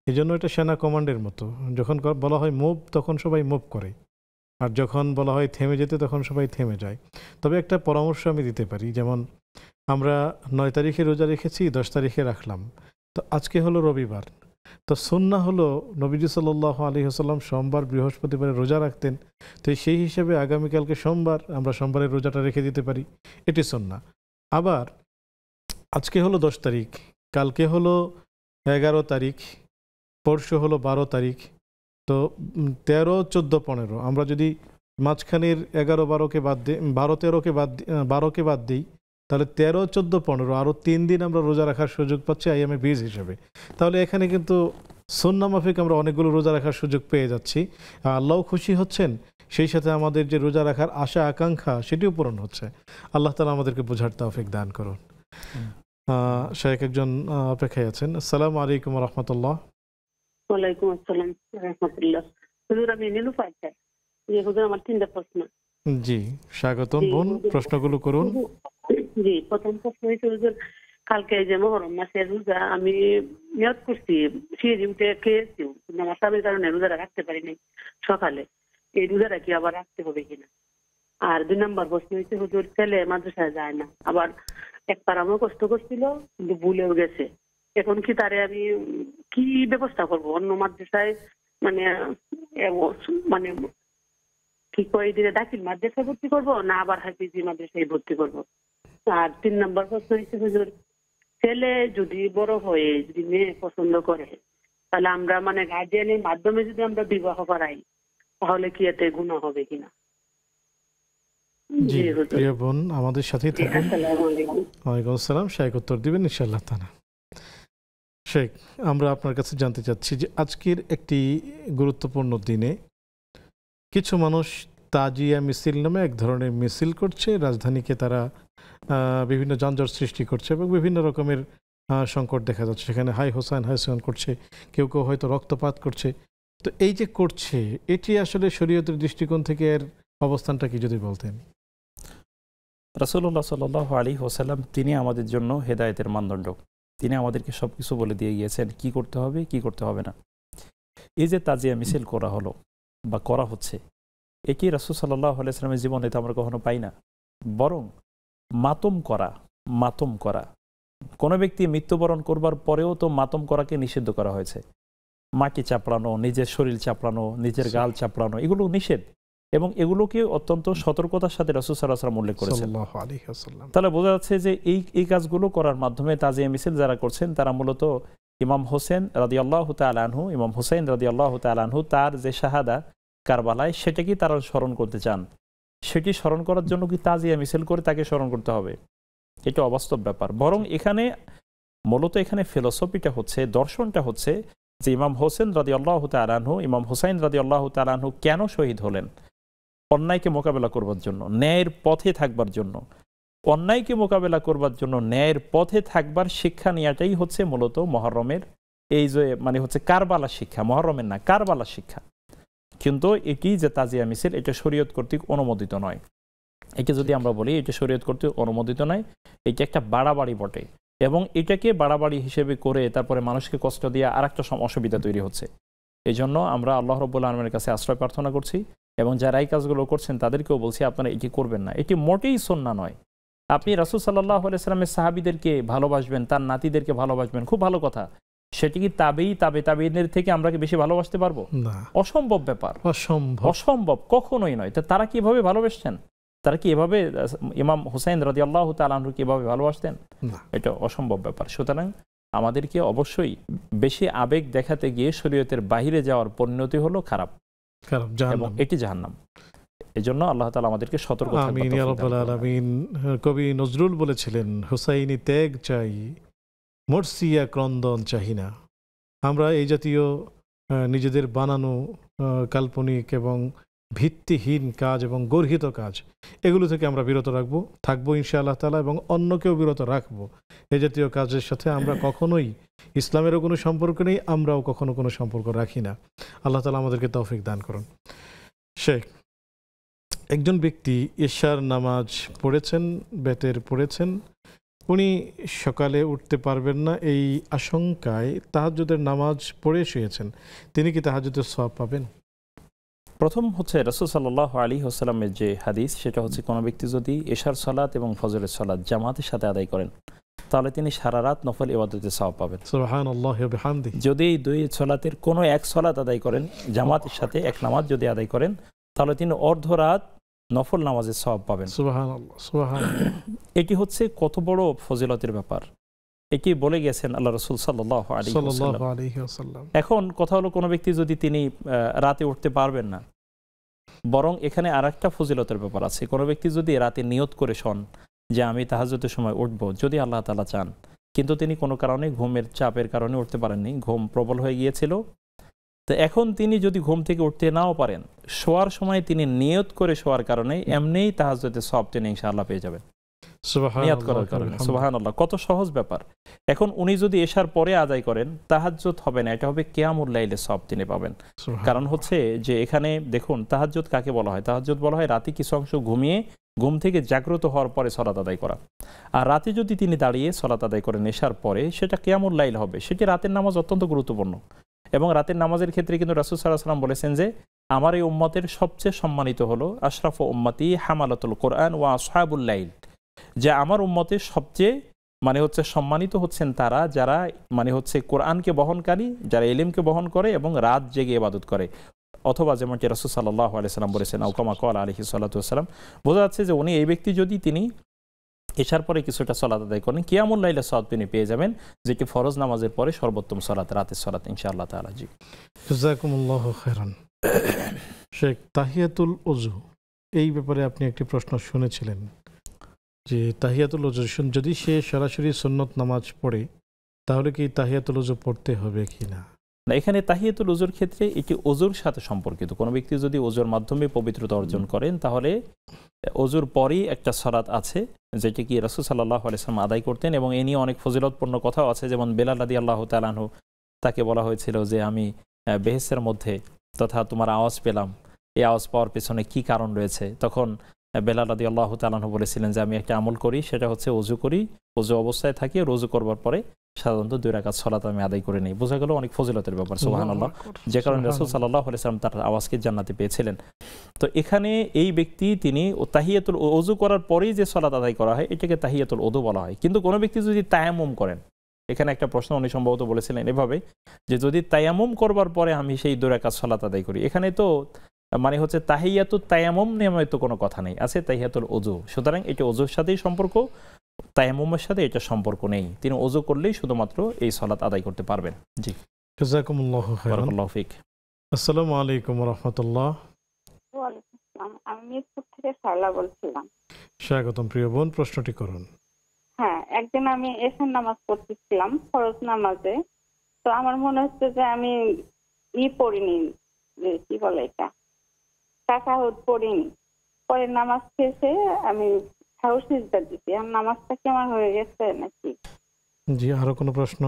এই জন্য এটা সেনা কমান্ডের মতো, যখন বলা হয় মুভ তখন সবাই মুভ করে, আর যখন বলা হয় থেমে যেতে তখন সবাই থেমে যায়। তবে একটা পরামর্শ আমি দিতে পারি, যেমন আমরা 9 তারিখে রোজা রেখেছি, 10 তারিখে রাখলাম, তো আজকে হলো রবিবার, তো সুন্নাহ হলো নবীজি সাল্লাল্লাহু আলাইহি ওয়াসাল্লাম সোমবার বৃহস্পতিবারে রোজা রাখতেন, তো সেই হিসেবে আগামীকালকে সোমবার আমরা সোমবারের রোজাটা রেখে দিতে পারি, এটি সুন্নাহ। আবার আজকে হলো 10 তারিখ, কালকে হলো 11 তারিখ, পরশু হলো 12 তারিখ, তো 13, 14, 15 আমরা যদি মাঝখানের 11-12কে বাদ দিই, 12-13কে বাদ দিই, তাহলে 13, 14, 15 আরও 3 দিন আমরা রোজা রাখার সুযোগ পাচ্ছি আইয়ামে বীজ হিসেবে। তাহলে এখানে কিন্তু সুন্নাহ মাফিক আমরা অনেকগুলো রোজা রাখার সুযোগ পেয়ে যাচ্ছি, আল্লাহও খুশি হচ্ছেন, সেই সাথে আমাদের যে রোজা রাখার আশা আকাঙ্ক্ষা সেটিও পূরণ হচ্ছে। আল্লাহ তাআলা আমাদেরকে বোঝার তৌফিক দান করুন। শায়েখ একজন অপেক্ষায় আছেন। আসসালামু আলাইকুম ওয়া রাহমাতুল্লাহ। ওয়ালাইকুম আসসালাম ওয়া রাহমাতুল্লাহ। হুজুর, আমি নীলুফার স্যার। হুজুর, আমার 3টা প্রশ্ন। জি, স্বাগতম বোন, প্রশ্নগুলো করুন। জি, প্রথম প্রশ্ন হচ্ছে হুজুর, কালকে যে মুহররম মাসের রোজা আমি নিয়ত করছি, সিঁড়ি উঠে খেয়েছি, আমার স্বামীর কারণে রোজাটা রাখতে পারি নাই সকালে, এই রোজাটা কি আবার রাখতে হবে কিনা? আর 2 নম্বর প্রশ্ন হচ্ছে হুজুর, ছেলে মাদ্রাসায় যায় না, আবার একবার আমার কষ্ট করছিল কিন্তু ভুলেও গেছে, এখন কি তারে আমি কি ব্যবস্থা করব? অন্য মাদ্রাসায় মানে মানে কি কয় দিনে দাখিল মাদ্রাসায় ভর্তি করব, না আবার হাফিজি মাদ্রাসায় ভর্তি করব? আর 3 নম্বর প্রশ্ন হচ্ছে হুজুর, ছেলে যদি বড় হয়ে যদি মেয়ে পছন্দ করে, তাহলে আমরা মানে গার্জিয়ানের মাধ্যমে যদি আমরা বিবাহ করাই, তাহলে কি এতে গুনাহ হবে কিনা? জি প্রিয় বোন, আমাদের সাথেই থাকুন। আসসালামু আলাইকুম। ওয়ালাইকুম আসসালাম। শায়েখ উত্তর দিবেন ইনশাআল্লাহ তাআলা। শেখ, আমরা আপনার কাছে জানতে চাচ্ছি যে আজকের একটি গুরুত্বপূর্ণ দিনে কিছু মানুষ তাজিয়া মিছিল নামে এক ধরনের মিছিল করছে, রাজধানীকে তারা বিভিন্ন যানজট সৃষ্টি করছে এবং বিভিন্ন রকমের সংকট দেখা যাচ্ছে, সেখানে হাই হোসেন করছে, কেউ কেউ হয়তো রক্তপাত করছে। তো এই যে করছে, এটি আসলে শরীয়তের দৃষ্টিকোণ থেকে এর অবস্থানটা কি যদি বলতেন? রাসূলুল্লাহ সাল্লাল্লাহু আলাইহি ওয়াসাল্লাম তিনি আমাদের জন্য হেদায়েতের মানদণ্ড, তিনি আমাদেরকে সব কিছু বলে দিয়ে গিয়েছেন কি করতে হবে কি করতে হবে না। এই যে তাজিয়া মিছিল করা হলো বা করা হচ্ছে, এটি রাসূল সাল্লাল্লাহু আলাইহি ওয়াসাল্লামের জীবনে তো আমরা কখনো পাই না, বরং মাতম করা কোনো ব্যক্তি মৃত্যুবরণ করবার পরেও তো মাতম করাকে নিষিদ্ধ করা হয়েছে। মাটি চাপড়ানো, নিজের শরীর চাপড়ানো, নিজের গাল চাপড়ানো, এগুলো নিষেধ, এবং এগুলোকে অত্যন্ত সতর্কতার সাথে রাসূল সাল্লাল্লাহু আলাইহি ওয়াসাল্লাম উল্লেখ করেছেন। তাহলে বোঝা যাচ্ছে যে এই কাজগুলো করার মাধ্যমে তাজিয়া মিছিল যারা করছেন তারা মূলত ইমাম হোসেন রাদিয়াল্লাহু তাআলা আনহু, ইমাম হুসাইন রাদিয়াল্লাহু তাআলা আনহু তার যে শাহাদা কারবালায়, সেটাকেই তারা স্মরণ করতে চান। সেটি স্মরণ করার জন্য কি তাজিয়া মিছিল করে তাকে স্মরণ করতে হবে? এটা অবাস্তব ব্যাপার। বরং এখানে মূলত ফিলোসফিটা হচ্ছে, দর্শনটা হচ্ছে যে ইমাম হোসেন রাদিয়াল্লাহু তাআলা আনহু, ইমাম হুসাইন রাদিয়াল্লাহু তাআলা আনহু কেন শহীদ হলেন? অন্যায়কে মোকাবেলা করবার জন্য, ন্যায়ের পথে থাকবার জন্য। অন্যায়কে মোকাবেলা করবার জন্য ন্যায়ের পথে থাকবার শিক্ষা নেওয়াটাই হচ্ছে মূলত মুহররমের এই যে হচ্ছে কারবালা শিক্ষা, মুহররমের না, কারবালা শিক্ষা। কিন্তু এটি যে তাজিয়া মিছিল, এটা শরীয়ত কর্তৃক অনুমোদিত নয়। একে যদি আমরা বলি এটা শরীয়ত কর্তৃক অনুমোদিত নয়, এটা একটা বাড়াবাড়ি বটে, এবং এটাকে বাড়াবাড়ি হিসেবে করে তারপরে মানুষকে কষ্ট দিয়ে আর একটা অসুবিধা তৈরি হচ্ছে। এই জন্য আমরা আল্লাহ রাব্বুল আলামিনের কাছে আশ্রয় প্রার্থনা করছি, এবং যারা এই কাজগুলো করছেন তাদেরকেও বলছি আপনারা এটি করবেন না, এটি মোটেই সুন্নাহ নয়। আপনি রাসূল সাল্লাল্লাহু আলাইহি ওয়াসাল্লামের সাহাবীদেরকে ভালোবাসবেন, তার নাতিদেরকে ভালোবাসবেন, খুব ভালো কথা। সেটি কি তাবেঈদের থেকে আমরা কি বেশি ভালোবাসতে পারবো? না, অসম্ভব ব্যাপার, অসম্ভব, কখনোই নয়। তো তারা কিভাবে ভালোবাসছেন? তারা কি এভাবে ইমাম হুসাইন রাদিয়াল্লাহু তাআলা আনহু কি এভাবে ভালোবাসতেন? না। এটা অসম্ভব ব্যাপার। সুতরাং আমাদেরকে অবশ্যই বেশি আবেগ দেখাতে গিয়ে শরীয়তের বাইরে যাওয়ার পরিণতি হলো খারাপ খারাপ, এবং জাহান্নাম। এটি জাহান্নাম। এজন্য আল্লাহ তাআলা আমাদেরকে সতর্ক থাকতে আমিন ইয়া রাব্বাল আলামিন। কবি নজরুল বলেছিলেন, হুসাইনি ত্যাগ চাই, মরসিয়া ক্রন্দন চাহি না। আমরা এই জাতীয় নিজেদের বানানো কাল্পনিক এবং ভিত্তিহীন কাজ এবং গর্হিত কাজ, এগুলো থেকে আমরা বিরত থাকবো ইনশাআল্লাহ তাআলা, এবং অন্যকেও বিরত রাখবো। এই জাতীয় কাজের সাথে আমরা কখনোই, ইসলামেরও কোনো সম্পর্ক নেই, আমরাও কখনো কোনো সম্পর্ক রাখি না। আল্লাহ তাআলা আমাদেরকে তৌফিক দান করুন। শেখ, একজন ব্যক্তি ইশার নামাজ পড়েছেন, বেতের পড়েছেন, উনি সকালে উঠতে পারবেন না, এই আশঙ্কায় তাহাজ্জুদের নামাজ পড়ে শুয়েছেন, তিনি কি তাহাজ্জুদের সওয়াব পাবেন? প্রথম হচ্ছে রাসূল সাল্লাল্লাহু আলাইহি ওয়াসাল্লামের যে হাদিস, সেটা হচ্ছে কোনো ব্যক্তি যদি এশার সালাত এবং ফজরের সালাত জামাতের সাথে আদায় করেন, তাহলে তিনি সারা রাত নফল ইবাদতের সওয়াব পাবেন। সুবহানাল্লাহি ওয়া বিহামদিহি। যদি এই দুই সালাতের কোনো এক সালাত আদায় করেন, জামাতের সাথে এক নামাজ যদি আদায় করেন, তাহলে তিনি অর্ধরাত নফল নামাজের সওয়াব পাবেন। সুবহানাল্লাহ, সুবহানাল্লাহ। এটি হচ্ছে কত বড় ফজিলতের ব্যাপার, এটি বলে গেছেন আল্লাহ রাসূল সাল্লাল্লাহু আলাইহি ওয়াসাল্লাম। এখন কথা হলো, কোনো ব্যক্তি যদি তিনি রাতে উঠতে পারবেন না, বরং এখানে আরেকটা ফজিলতের ব্যাপার আছে। কোনো ব্যক্তি যদি রাতে নিয়ত করে শোন যে আমি তাহাজ্জুদের সময় উঠবো, যদি আল্লাহ তাআলা চান, কিন্তু তিনি কোনো কারণে ঘুমের চাপের কারণে উঠতে পারেননি, ঘুম প্রবল হয়ে গিয়েছিল, তো এখন তিনি যদি ঘুম থেকে উঠতে নাও পারেন, শোয়ার সময় তিনি নিয়ত করে শোয়ার কারণে এমনিই তাহাজ্জুদের সওয়াব তিনি ইনশাআল্লাহ পেয়ে যাবেন, নিয়ত করার কারণে। সুবহানাল্লাহ, কত সহজ ব্যাপার। এখন উনি যদি এশার পরে আদায় করেন, তাহাজ্জুদ হবে না, এটা হবে কিয়ামুল লাইলের সওয়াব তিনি পাবেন। কারণ হচ্ছে যে এখানে দেখুন, তাহাজ্জুদ কাকে বলা হয়? তাহাজ্জুদ বলা হয় রাতে কিছু অংশ ঘুমিয়ে ঘুম থেকে জাগ্রত হওয়ার পরে সালাত আদায় করা। আর রাতে যদি তিনি দাঁড়িয়ে সালাত আদায় করেন এশার পরে, সেটা কিয়ামুল লাইল হবে। সেটি রাতের নামাজ অত্যন্ত গুরুত্বপূর্ণ, এবং রাতের নামাজের ক্ষেত্রে কিন্তু রাসূল সাল্লাল্লাহু আলাইহি ওয়াসাল্লাম বলেছেন যে আমার এই উম্মতের সবচেয়ে সম্মানিত হলো আশরাফু উম্মতি হামালাতুল কোরআন ওয়া আসহাবুল লাইল, যে আমার উম্মতের সবচেয়ে হচ্ছে সম্মানিত হচ্ছেন তারা যারা কোরআনকে বহনকারী, যারা ইলমকে বহন করে এবং রাত জেগে ইবাদত করে। অথবা যেমনটি রাসূল সাল্লাল্লাহু আলাইহি ওয়াসাল্লাম বলেছেন, আও কামা ক্বালা আলাইহি সাল্লাতু ওয়াসসালাম, বোঝা যাচ্ছে যে উনি এই ব্যক্তি যদি তিনি এশার পরে কিছুটা সালাত আদায় করেন, কিয়ামুল লাইলের সওয়াব তিনি পেয়ে যাবেন, যেটি ফরজ নামাজের পরে সর্বোত্তম সালাত, রাতের সালাত ইনশাআল্লাহ তাআলা। জি, জাযাকুমুল্লাহু খাইরান। শেখ, তাহিয়াতুল ওযু, এই ব্যাপারে আপনি একটি প্রশ্ন শুনেছিলেন যে তাহিয়াতুল ওযু যদি সে সরাসরি সুন্নত নামাজ পড়ে, তাহলে কি তাহিয়াতুল ওযু পড়তে হবে কিনা? না, এখানে তাহিয়াতুল ওযুর ক্ষেত্রে এটি ওযুর সাথে সম্পর্কিত। কোনো ব্যক্তি যদি ওযুর মাধ্যমে পবিত্রতা অর্জন করেন, তাহলে ওযুর পরেই একটা সালাত আছে যেটি কি রাসূল সাল্লাল্লাহু আলাইহি ওয়াসাল্লাম আদায় করতেন, এবং এ নিয়ে অনেক ফজিলতপূর্ণ কথাও আছে। যেমন বেলাল রাদিয়াল্লাহু তাআলা আনহু, তাকে বলা হয়েছিল যে আমি বেহেশতের মধ্যে তথা তোমার আওয়াজ পেলাম, এই আওয়াজ পাওয়ার পেছনে কি কারণ রয়েছে? তখন বেলাল রাদিয়াল্লাহু তাআলা আনহু বলেছিলেন যে আমি একটা আমল করি, সেটা হচ্ছে ওযু করি, ওযু অবস্থায় থাকি, ওযু করবার পরে সাধারণত 2 রাকাত সালাত আমি আদায় করে নিই। বোঝা গেল অনেক ফজিলতের ব্যাপার। সুবহানাল্লাহ, যে কারণে রাসূল সাল্লাল্লাহু আলাইহি ওয়াসাল্লাম তার আওয়াজকে জান্নাতে পেয়েছিলেন। তো এখানে এই ব্যক্তি তিনি তাহিয়াতুল ওযু করার পরেই যে সালাত আদায় করা হয়, এটাকে তাহিয়াতুল ওযু বলা হয়। কিন্তু কোনো ব্যক্তি যদি তায়াম্মুম করেন, এখানে একটা প্রশ্ন উনি সম্ভবত বলেছিলেন এভাবে যে যদি তায়াম্মুম করবার পরে আমি সেই 2 রাকাত সালাত আদায় করি, এখানে তো হচ্ছে তাহিয়াতুত তায়াম্মুম নামে তো কোনো কথা নেই, আছে তাহিয়াতুল ওযু। সুতরাং এটা ওযুর সাথেই সম্পর্ক, তায়াম্মুমের সাথে এটা সম্পর্ক নেই। তিনি ওযু করলেই শুধুমাত্র এই সালাত আদায় করতে পারবেন। জি, জাযাকুমুল্লাহু খাইরান। বারাকাল্লাহু ফিক। আসসালামু আলাইকুম ওয়া রাহমাতুল্লাহ। ওয়া আলাইকুম আসসালাম। আমি মিরপুর থেকে শায়লা বলছিলাম। স্বাগতম প্রিয় বোন, প্রশ্নটি করুন। হ্যাঁ, একদিন আমি এশার নামাজ পড়তেছিলাম, ফরজ নামাজে। তো আমার মনে হচ্ছে যে আমি পড়িনি, যে কি বলে এটা, তাশাহুদ পড়িনি। পরে নামাজ শেষে আমি সাহু সিজদা দিছি। আর নামাজটা কি আমার হয়ে গেছে নাকি? জি, আরো কোনো প্রশ্ন?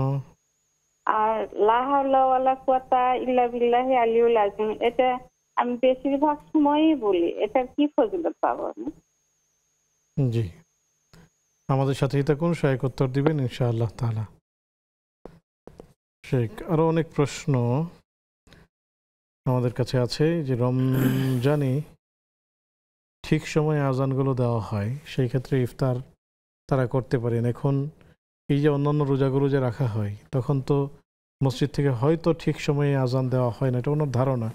আর লা হাওলা ওয়ালা কুওয়াতা ইল্লা বিল্লাহি আলিয়্যুল আযীম, এটা আমি বেশিরভাগ সময়ই বলি। এটার কি ফজিলত পাবো আমি? জি, আমাদের সাথেই থাকুন, সহায়ক উত্তর দিবেন ইনশাআল্লাহ তাআলা। শেখ, আরো অনেক প্রশ্ন আমাদের কাছে আছে যে রমজানে ঠিক সময়ে আজানগুলো দেওয়া হয়, সেই ক্ষেত্রে ইফতার তারা করতে পারেন। এখন এই যে অন্যান্য রোজাগুলো যে রাখা হয়, তখন তো মসজিদ থেকে হয়তো ঠিক সময়ে আজান দেওয়া হয় না, এটা ওনার ধারণা,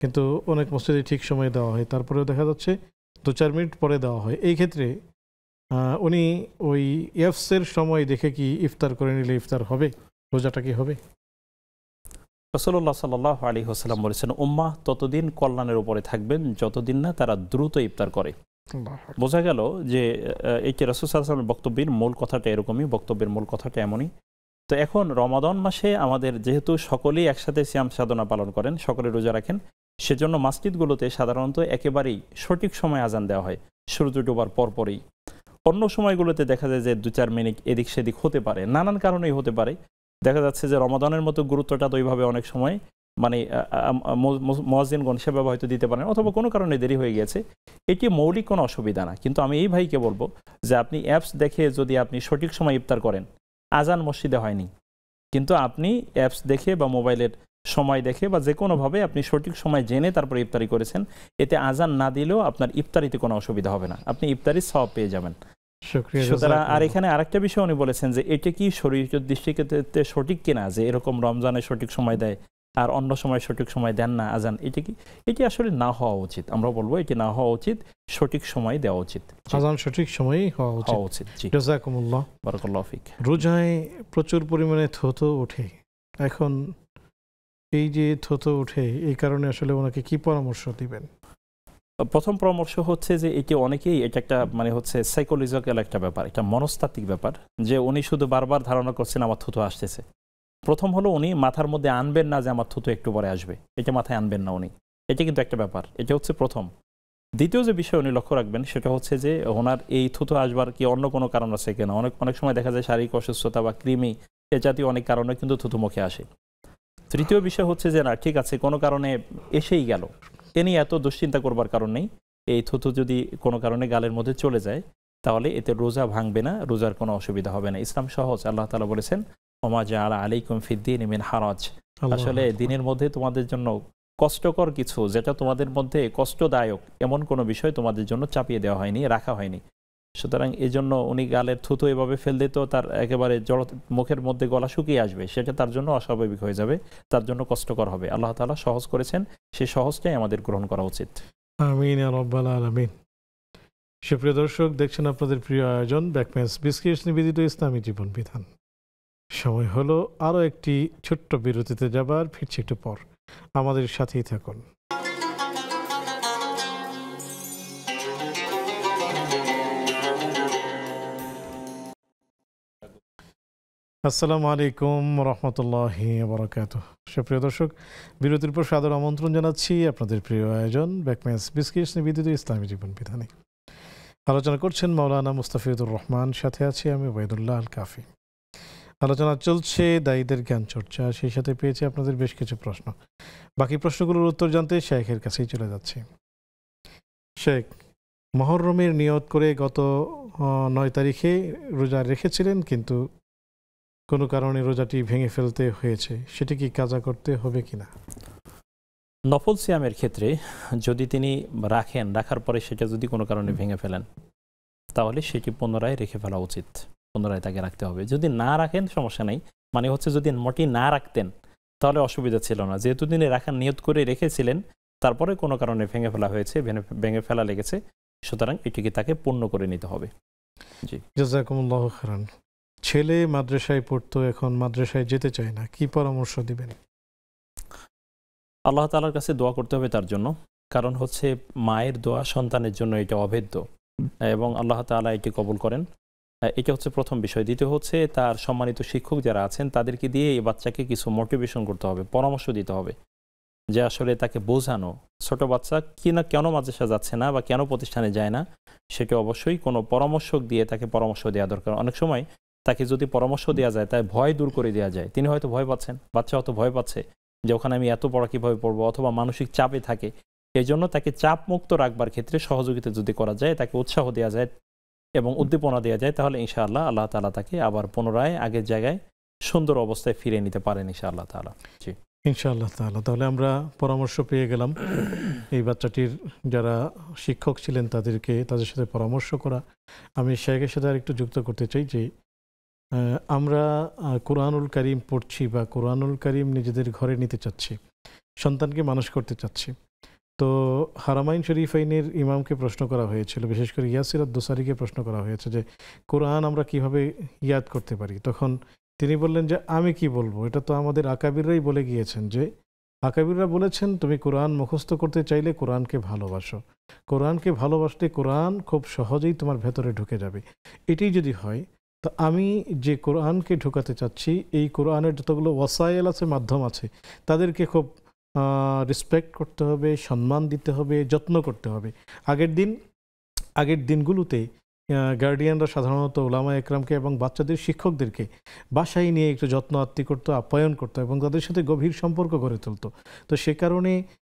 কিন্তু অনেক মসজিদে ঠিক সময়ে দেওয়া হয়। তারপরেও দেখা যাচ্ছে 2-4 মিনিট পরে দেওয়া হয়, এই ক্ষেত্রে উনি ওই এফসের সময় দেখে কি ইফতার করে নিলে ইফতার হবে, রোজাটা কি হবে? রাসূলুল্লাহ সাল্লাল্লাহু আলাইহি ওয়াসাল্লাম বলেছেন, উম্মাহ ততদিন কল্যাণের উপরে থাকবেন যতদিন না তারা দ্রুত ইফতার করে। বোঝা গেল যে এইটি রাসূল সাল্লাল্লাহু আলাইহি ওয়াসাল্লামের বক্তব্যের মূল কথাটা এরকমই, বক্তব্যের মূল কথাটা এমনই। তো এখন রমাদান মাসে আমাদের যেহেতু সকলেই একসাথে সিয়াম সাধনা পালন করেন, সকলে রোজা রাখেন, সেজন্য মসজিদগুলোতে সাধারণত একেবারেই সঠিক সময় আজান দেওয়া হয়, সূর্য ডোবার পরপরই। অন্য সময়গুলোতে দেখা যায় যে 2-4 মিনিট এদিক সেদিক হতে পারে, নানান কারণেই হতে পারে। দেখা যাচ্ছে যে রমাদানের মতো গুরুত্বটা তো ওইভাবে অনেক সময় মানে মুয়াজ্জিনগণ সেভাবে হয়তো দিতে পারেন, অথবা কোনো কারণে দেরি হয়ে গেছে। এটি মৌলিক কোনো অসুবিধা না। কিন্তু আমি এই ভাইকে বলবো যে আপনি অ্যাপস দেখে যদি আপনি সঠিক সময় ইফতার করেন, আজান মসজিদে হয়নি, কিন্তু আপনি অ্যাপস দেখে বা মোবাইলের সময় দেখে বা যে কোনোভাবে আপনি সঠিক সময় জেনে তারপরে ইফতারি করেছেন, এতে আজান না দিলেও আপনার ইফতারিতে কোনো অসুবিধা হবে না, আপনি ইফতারির সওয়াব পেয়ে যাবেন। সুতরাং আর এখানে আরেকটা বিষয় উনি বলেছেন যে এটা কি শরীয়তের দৃষ্টিতে সঠিক কিনা, যে এরকম রমজানে সঠিক সময় দেয় আর অন্য সময় সঠিক সময় দেন না আজান, এটি আসলে না হওয়া উচিত। আমরা বলবো এটি না হওয়া উচিত, সঠিক সময় দেওয়া উচিত, আজান সঠিক সময়ই হওয়া উচিত। জি, জাযাকুমুল্লাহ, বারাকাল্লাহু ফিক। রোজায় প্রচুর পরিমাণে থুথু ওঠে, এখন এই যে থুথু ওঠে এই কারণে আসলে ওনাকে কি পরামর্শ দিবেন? প্রথম পরামর্শ হচ্ছে যে এটি অনেকেই এটা একটা মানে হচ্ছে সাইকোলজিক্যাল একটা ব্যাপার, একটা মনস্তাত্ত্বিক ব্যাপার, যে উনি শুধু বারবার ধারণা করছেন আমার থুতু আসতেছে। প্রথম হলো উনি মাথার মধ্যে আনবেন না যে আমার থুতু একটু পরে আসবে, এটা মাথায় আনবেন না উনি, এটা কিন্তু একটা ব্যাপার, এটা হচ্ছে প্রথম। দ্বিতীয় যে বিষয় উনি লক্ষ্য রাখবেন সেটা হচ্ছে যে ওনার এই থুতু আসবার কি অন্য কোনো কারণ আছে কিনা। অনেক সময় দেখা যায় শারীরিক অসুস্থতা বা কৃমি এ জাতীয় অনেক কারণে কিন্তু থুতু মুখে আসে। তৃতীয় বিষয় হচ্ছে যে না ঠিক আছে, কোনো কারণে এসেই গেল, এ নিয়ে এত দুশ্চিন্তা করবার কারণ নেই। এই থুতু যদি কোনো কারণে গালের মধ্যে চলে যায় তাহলে এতে রোজা ভাঙবে না, রোজার কোনো অসুবিধা হবে না। ইসলাম সহজ, আল্লাহ তাআলা বলেছেন ওমা জাআলা আলাইকুম ফিদ্দীনি মিন হারাজ। আসলে দিনের মধ্যে তোমাদের জন্য কষ্টকর কিছু, যেটা তোমাদের মধ্যে কষ্টদায়ক, এমন কোনো বিষয় তোমাদের জন্য চাপিয়ে দেওয়া হয়নি, রাখা হয়নি। সুতরাং এই জন্য উনি গালের থুতু এভাবে ফেল দিত, তার একেবারে মুখের মধ্যে গলা শুকিয়ে আসবে, সেটা তার জন্য অস্বাভাবিক হয়ে যাবে, তার জন্য কষ্টকর হবে। আল্লাহ তাআলা সহজ করেছেন, সেই সহজটাই আমাদের গ্রহণ করা উচিত। আমিন ইয়া রাব্বাল আলামিন। সুপ্রিয় দর্শক, দেখছেন আপনাদের প্রিয় আয়োজন ব্যাকমেন্স বিস্কিটস নিবেদিত ইসলামী জীবন বিধান। সময় হলো আরও একটি ছোট্ট বিরতিতে যাবার, ফিরছি একটু পর, আমাদের সাথেই থাকুন। আসসালামু আলাইকুম রহমতুল্লাহি বারাকাতুহু। সুপ্রিয় দর্শক, বিরতির পর সাদর আমন্ত্রণ জানাচ্ছি আপনাদের প্রিয় আয়োজন ব্যাকমেন্স বিস্কিটস নিবেদিত ইসলামী জীবন বিধানে। আলোচনা করছেন মাওলানা মুস্তাফিজুর রহমান, সাথে আছি আমি ওবায়দুল্লাহ আল কাফি। আলোচনা চলছে দায়ীদের জ্ঞান চর্চা, সেই সাথে পেয়েছি আপনাদের বেশ কিছু প্রশ্ন। বাকি প্রশ্নগুলোর উত্তর জানতে শেখের কাছেই চলে যাচ্ছি। শেখ, মুহররমের নিয়ত করে গত 9 তারিখে রোজা রেখেছিলেন, কিন্তু কোনো কারণে রোজাটি ভেঙে ফেলতে হয়েছে, সেটি কি কাজা করতে হবে কিনা? নফল সিয়ামের ক্ষেত্রে যদি তিনি রাখার পরে সেটা যদি কোনো কারণে ভেঙে ফেলেন, তাহলে সেটি পুনরায় রেখে ফেলা উচিত, পুনরায় তাকে রাখতে হবে। যদি না রাখেন সমস্যা নেই, মানে হচ্ছে যদি মোটেই না রাখতেন তাহলে অসুবিধা ছিল না, যেহেতু তিনি রাখার নিয়ত করে রেখেছিলেন, তারপরে কোনো কারণে ভেঙে ফেলা হয়েছে, ভেঙে ফেলা লেগেছে, সুতরাং এটিকে তাকে পূর্ণ করে নিতে হবে। জি, জাযাকুমুল্লাহু খাইরান। ছেলে মাদ্রাসায় পড়তো, এখন মাদ্রাসায় যেতে চায় না, কি পরামর্শ দিবেন? আল্লাহ তাআলার কাছে দোয়া করতে হবে তার জন্য, কারণ হচ্ছে মায়ের দোয়া সন্তানের জন্য এটা অভেদ্য এবং আল্লাহ তাআলা এটি কবুল করেন। এটা হচ্ছে প্রথম বিষয়। দ্বিতীয় হচ্ছে তার সম্মানিত শিক্ষক যারা আছেন তাদেরকে দিয়ে এই বাচ্চাকে কিছু মোটিভেশন করতে হবে, পরামর্শ দিতে হবে, যে আসলে তাকে বোঝানো, ছোট বাচ্চা কেন মাদ্রাসা যাচ্ছে না বা কেন প্রতিষ্ঠানে যায় না, সেটা অবশ্যই কোনো পরামর্শক দিয়ে তাকে পরামর্শ দেওয়া দরকার। অনেক সময় তাকে যদি পরামর্শ দেওয়া যায়, তাই ভয় দূর করে দেওয়া যায়। তিনি হয়তো ভয় পাচ্ছেন, বাচ্চা হয়তো ভয় পাচ্ছে যে ওখানে আমি এত পড়া কীভাবে পড়বো, অথবা মানসিক চাপে থাকে, এই জন্য তাকে চাপ মুক্ত রাখবার ক্ষেত্রে সহযোগিতা যদি করা যায়, তাকে উৎসাহ দেওয়া যায় এবং উদ্দীপনা দেওয়া যায়, তাহলে ইনশাআল্লাহ আল্লাহ তাআলা তাকে আবার পুনরায় আগের জায়গায় সুন্দর অবস্থায় ফিরে নিতে পারেন ইনশাআল্লাহ তাআলা। জি, ইনশাআল্লাহ তাআলা। তাহলে আমরা পরামর্শ পেয়ে গেলাম, এই বাচ্চাটির যারা শিক্ষক ছিলেন তাদের সাথে পরামর্শ করা। আমি শেখের সাথে আরেকটু যুক্ত করতে চাই যে আমরা কোরআনুল কারীম পড়ছি বা কোরআনুল কারীম নিজেদের ঘরে নিতে চাচ্ছি, সন্তানকে মানুষ করতে চাচ্ছি, তো হারামাইন শরীফাইনের ইমামকে প্রশ্ন করা হয়েছিল, বিশেষ করে ইয়াসির আদ-দোসারিকে প্রশ্ন করা হয়েছে যে কোরআন আমরা কিভাবে ইয়াদ করতে পারি। তখন তিনি বললেন যে আমি কি বলবো, এটা তো আমাদের আকাবিররাই বলে গিয়েছেন, যে আকাবিররা বলেছেন তুমি কোরআন মুখস্থ করতে চাইলে কোরআনকে ভালোবাসো, কোরআনকে ভালোবাসলে কোরআন খুব সহজেই তোমার ভেতরে ঢুকে যাবে। এটাই যদি হয়, তো আমি যে কোরআনকে ঢুকাতে চাচ্ছি, এই কোরআনের যতগুলো ওয়াসাইল আছে, মাধ্যম আছে, তাদেরকে খুব রেসপেক্ট করতে হবে, সম্মান দিতে হবে, যত্ন করতে হবে। আগের দিনগুলোতে গার্ডিয়ানরা সাধারণত ওলামা একরামকে এবং বাচ্চাদের শিক্ষকদেরকে বাসায় নিয়ে একটু যত্ন আত্তি করতো, আপ্যায়ন করতো এবং তাদের সাথে গভীর সম্পর্ক গড়ে তুলতো। তো সে কারণে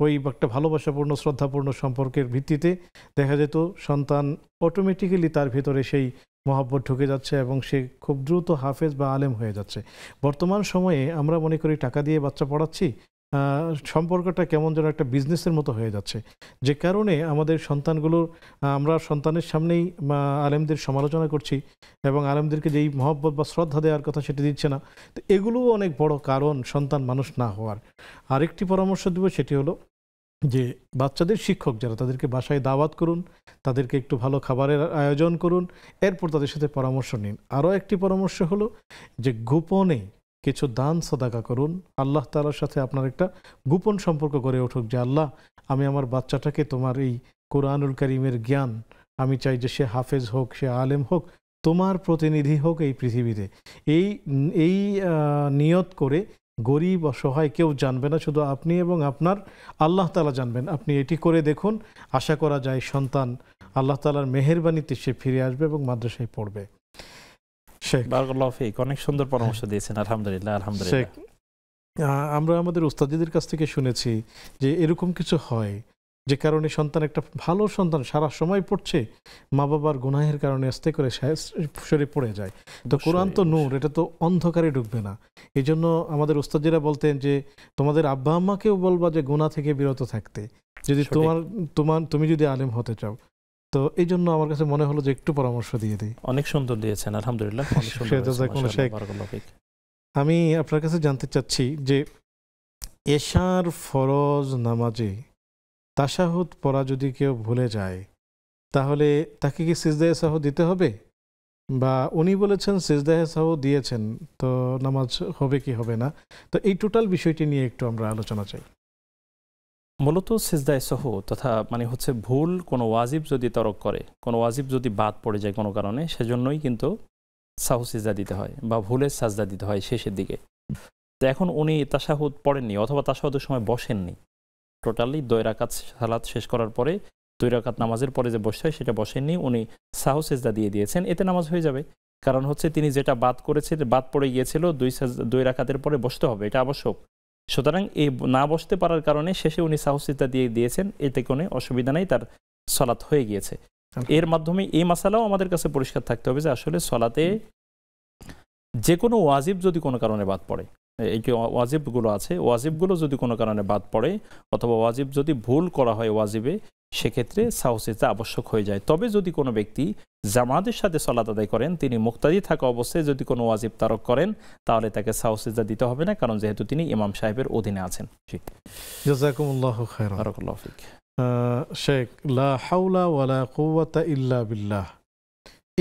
ওই একটা ভালোবাসাপূর্ণ, শ্রদ্ধাপূর্ণ সম্পর্কের ভিত্তিতে দেখা যেত সন্তান অটোমেটিক্যালি তার ভিতরে সেই মহব্বত ঢুকে যাচ্ছে এবং সে খুব দ্রুত হাফেজ বা আলেম হয়ে যাচ্ছে। বর্তমান সময়ে আমরা মনে করি টাকা দিয়ে বাচ্চা পড়াচ্ছি, সম্পর্কটা কেমন যেন একটা বিজনেসের মতো হয়ে যাচ্ছে, যে কারণে আমাদের সন্তানগুলোর আমরা সন্তানের সামনেই আলেমদের সমালোচনা করছি এবং আলেমদেরকে যেই মহব্বত বা শ্রদ্ধা দেওয়ার কথা সেটা দিচ্ছে না। তো এগুলোও অনেক বড় কারণ সন্তান মানুষ না হওয়ার। আরেকটি পরামর্শ দেব, সেটি হলো যে বাচ্চাদের শিক্ষক যারা, তাদেরকে বাসায় দাওয়াত করুন, তাদেরকে একটু ভালো খাবারের আয়োজন করুন, এরপর তাদের সাথে পরামর্শ নিন। আরও একটি পরামর্শ হলো যে গোপনে কিছু দান সদাকা করুন। আল্লাহ তাআলার সাথে আপনার একটা গোপন সম্পর্ক গড়ে উঠুক, যে আল্লাহ আমি আমার বাচ্চাটাকে তোমার এই কোরআনুল কারীমের জ্ঞান, আমি চাই যে সে হাফেজ হোক, সে আলেম হোক, তোমার প্রতিনিধি হোক এই পৃথিবীতে। এই নিয়ত করে গরিব অসহায় কেউ জানবে না, শুধু আপনি এবং আপনার আল্লাহ তাআলা জানবেন। আপনি এটি করে দেখুন, আশা করা যায় সন্তান আল্লাহ তাআলার মেহেরবানিতে সে ফিরে আসবে এবং মাদ্রাসায় পড়বে। বারাকাল্লাহু ফিক, অনেক সুন্দর পরামর্শ দিয়েছেন। আলহামদুলিল্লাহ, আলহামদুলিল্লাহ। আমরা আমাদের উস্তাদদের কাছ থেকে শুনেছি যে এরকম কিছু হয় যে কারণে সন্তান, একটা ভালো সন্তান সারা সময় পড়ছে, মা বাবার গুনাহের কারণে আস্তে করে সরে পড়ে যায়। তো কোরআন তো নূর, এটা তো অন্ধকারে ঢুকবে না। এই জন্য আমাদের উস্তাদরা বলতেন যে তোমাদের আব্বা আম্মাকেও বলবা যে গুনাহ থেকে বিরত থাকতে, যদি তুমি যদি আলেম হতে চাও। তো এই জন্য আমার কাছে মনে হলো যে একটু পরামর্শ দিয়ে দিই। অনেক সুন্দর দিয়েছেন, আলহামদুলিল্লাহ। আমি আপনার কাছে জানতে চাচ্ছি যে এশার ফরজ নামাজে তাশাহুদ পড়া যদি কেউ ভুলে যায়, তাহলে তাকে কি সিজদায়ে সাহু দিতে হবে? বা উনি বলেছেন সিজদায়ে সাহু দিয়েছেন, তো নামাজ হবে কি হবে না? তো এই টোটাল বিষয়টি নিয়ে একটু আমরা আলোচনা চাই। মূলত সিজদায়ে সাহু তথা মানে হচ্ছে ভুল কোনো ওয়াজিব যদি তরক করে, কোনো ওয়াজিব যদি বাদ পড়ে যায় কোনো কারণে, সেজন্যই কিন্তু সাহু সিজদা দিতে হয় বা ভুলের সাজদা দিতে হয় শেষের দিকে। তো এখন উনি তাশাহুদ পড়েননি অথবা তাশাহুদের সময় বসেননি, টোটালি 2 রাকাত সালাত শেষ করার পরে 2 রাকাত নামাজের পরে যে বসতে হয় সেটা বসেননি, উনি সাহু সিজদা দিয়ে দিয়েছেন, এতে নামাজ হয়ে যাবে। কারণ হচ্ছে তিনি যেটা বাদ করেছে, বাদ পড়ে গিয়েছিল 2 রাকাতের পরে বসতে হবে, এটা আবশ্যক। সুতরাং এই না বসতে পারার কারণে শেষে উনি সাহু সিজদা দিয়ে দিয়েছেন, এতে কোনো অসুবিধা নেই, তার সালাত হয়ে গিয়েছে। এর মাধ্যমে এই মাসালাও আমাদের কাছে পরিষ্কার থাকতে হবে যে আসলে সালাতে যে কোনো ওয়াজিব যদি কোনো কারণে বাদ পড়ে, এই যে ওয়াজিবগুলো আছে, ওয়াজিবগুলো যদি কোনো কারণে বাদ পড়ে অথবা ওয়াজিব যদি ভুল করা হয় ওয়াজিবে, সেক্ষেত্রে সাহু সিজদা আবশ্যক হয়ে যায়। তবে যদি কোনো ব্যক্তি জামাতের সাথে সালাত আদায় করেন, তিনি মুক্তাদি থাকা অবস্থায় যদি কোনো ওয়াজিব তারক করেন, তাহলে তাকে সাহু সিজদা দিতে হবে না, কারণ যেহেতু তিনি ইমাম সাহেবের অধীনে আছেন। জাযাকুমুল্লাহু খায়রান। বারাকাল্লাহু ফিক। শেখ, লা হাওলা ওয়ালা কুওয়াতা ইল্লা বিল্লাহ,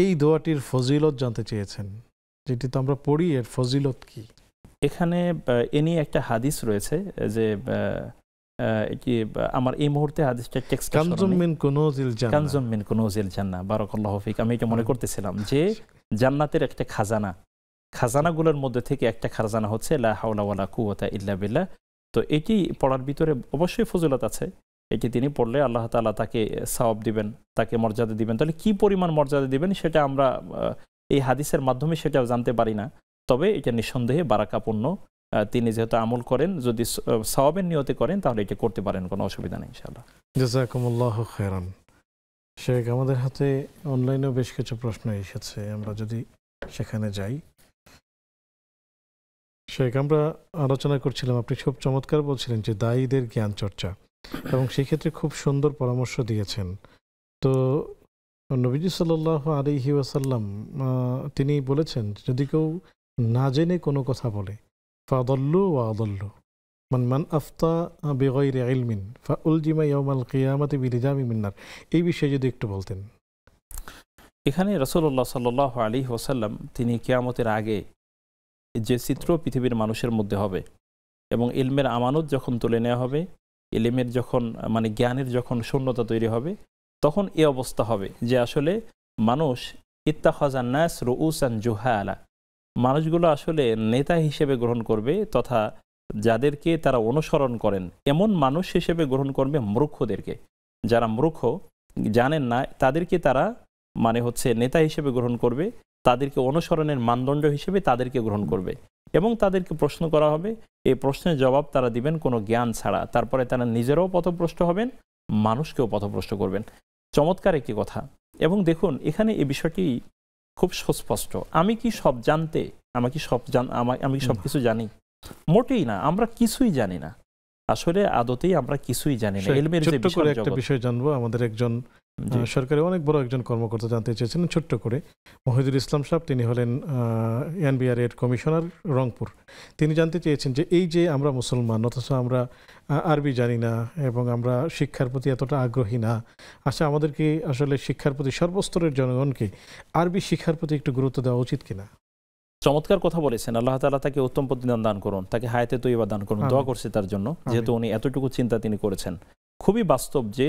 এই দোয়াটির ফজিলত জানতে চেয়েছেন, যেটি তো আমরা পড়ি, এর ফজিলত কি? এখানে এ নিয়ে একটা হাদিস রয়েছে, যে এটি আমার এই মুহূর্তে হাদিসটা টেক্সট কানজুম মিন কুনুজিল জান্নাহ। বারাকাল্লাহু ফিক। আমি এটা মনে করতেছিলাম যে জান্নাতের একটা খাজানা, খাজানাগুলোর মধ্যে থেকে একটা খাজানা হচ্ছে লা হাওলা ওয়ালা কুওয়াতা ইল্লা বিল্লাহ। তো এটি পড়ার ভিতরে অবশ্যই ফজিলত আছে। এটি তিনি পড়লে আল্লাহ তাআলা তাকে সওয়াব দিবেন, তাকে মর্যাদা দিবেন। তাহলে কি পরিমাণ মর্যাদা দিবেন সেটা আমরা এই হাদিসের মাধ্যমে সেটাও জানতে পারি না, তবে এটা নিঃসন্দেহে বারাকাপূর্ণ। তিনি যেহেতু আমল করেন, যদি সওয়াবের নিয়তে করেন তাহলে এটা করতে পারেন, কোনো অসুবিধা নেই ইনশাআল্লাহ। জাযাকুমুল্লাহু খায়রান। শেখ, আমাদের হাতে অনলাইনেও বেশ কিছু প্রশ্ন এসেছে, আমরা যদি সেখানে যাই। শেখ, আমরা আলোচনা করছিলাম, আপনি খুব চমৎকার বলছিলেন যে দায়ীদের জ্ঞান চর্চা, এবং সেই ক্ষেত্রে খুব সুন্দর পরামর্শ দিয়েছেন। তো নবীজি সাল্লাল্লাহু আলাইহি ওয়াসাল্লাম তিনি বলেছেন, যদি কেউ না জেনে কোনো কথা বলে, ফাদাল্লু ওয়া আদাল্লু, মান আফতা বিগাইরি ইলমিন ফাউলজিমা ইয়াউমাল কিয়ামাতি বিলিজামি মিন নার। এই বিষয়ে যদি একটু বলতেন। এখানে রাসূলুল্লাহ সাল্লাল্লাহু আলাইহি ওয়াসাল্লাম তিনি কিয়ামতের আগে যে চিত্র পৃথিবীর মানুষের মধ্যে হবে এবং ইলমের আমানত যখন তুলে নেওয়া হবে, ইলমের যখন মানে জ্ঞানের যখন শূন্যতা তৈরি হবে, তখন এই অবস্থা হবে যে আসলে মানুষ ইত্তাখাযান নাস রুউসান জুহালা, মানুষগুলো আসলে নেতা হিসেবে গ্রহণ করবে তথা যাদেরকে তারা অনুসরণ করেন এমন মানুষ হিসেবে গ্রহণ করবে মূর্খদেরকে। যারা মূর্খ জানেন না তাদেরকে তারা মানে হচ্ছে নেতা হিসেবে গ্রহণ করবে, তাদেরকে অনুসরণের মানদণ্ড হিসেবে তাদেরকে গ্রহণ করবে এবং তাদেরকে প্রশ্ন করা হবে। এই প্রশ্নের জবাব তারা দিবেন কোনো জ্ঞান ছাড়া। তারপরে তারা নিজেরাও পথভ্রষ্ট হবেন, মানুষকেও পথভ্রষ্ট করবেন। চমৎকার একটি কথা। এবং দেখুন এখানে এই বিষয়টি খুব সুস্পষ্ট। আমি কি সব জানতে, আমি কি সব কিছু জানি? মোটেই না, আমরা কিছুই জানি না। আসলে আদতেই আমরা কিছুই জানি না। ইলমের যে ছোট্ট করে একটা বিষয় জানবো। আমাদের একজন সরকারি অনেক বড় একজন কর্মকর্তা জানতে চেয়েছেন ছোট্ট করে, মহিদুল ইসলাম সাহেব, তিনি হলেন এনবিআর এর কমিশনার রংপুর। তিনি জানতে চেয়েছেন যে এই যে আমরা মুসলমান অথচ আমরা আরবি জানি না এবং আমরা শিক্ষার প্রতি এতটা আগ্রহী না, আচ্ছা আমাদেরকে আসলে শিক্ষার প্রতি সর্বস্তরের জনগণকে আরবি শিক্ষার প্রতি একটু গুরুত্ব দেওয়া উচিত কিনা? চমৎকার কথা বলেছেন। আল্লাহ তাআলা তাকে উত্তম প্রতিদান দান করুন, তাকে হায়াতে তৈয়বা দান করুন। দোয়া করছি তার জন্য, যেহেতু উনি এতটুকু চিন্তা তিনি করেছেন। খুবই বাস্তব যে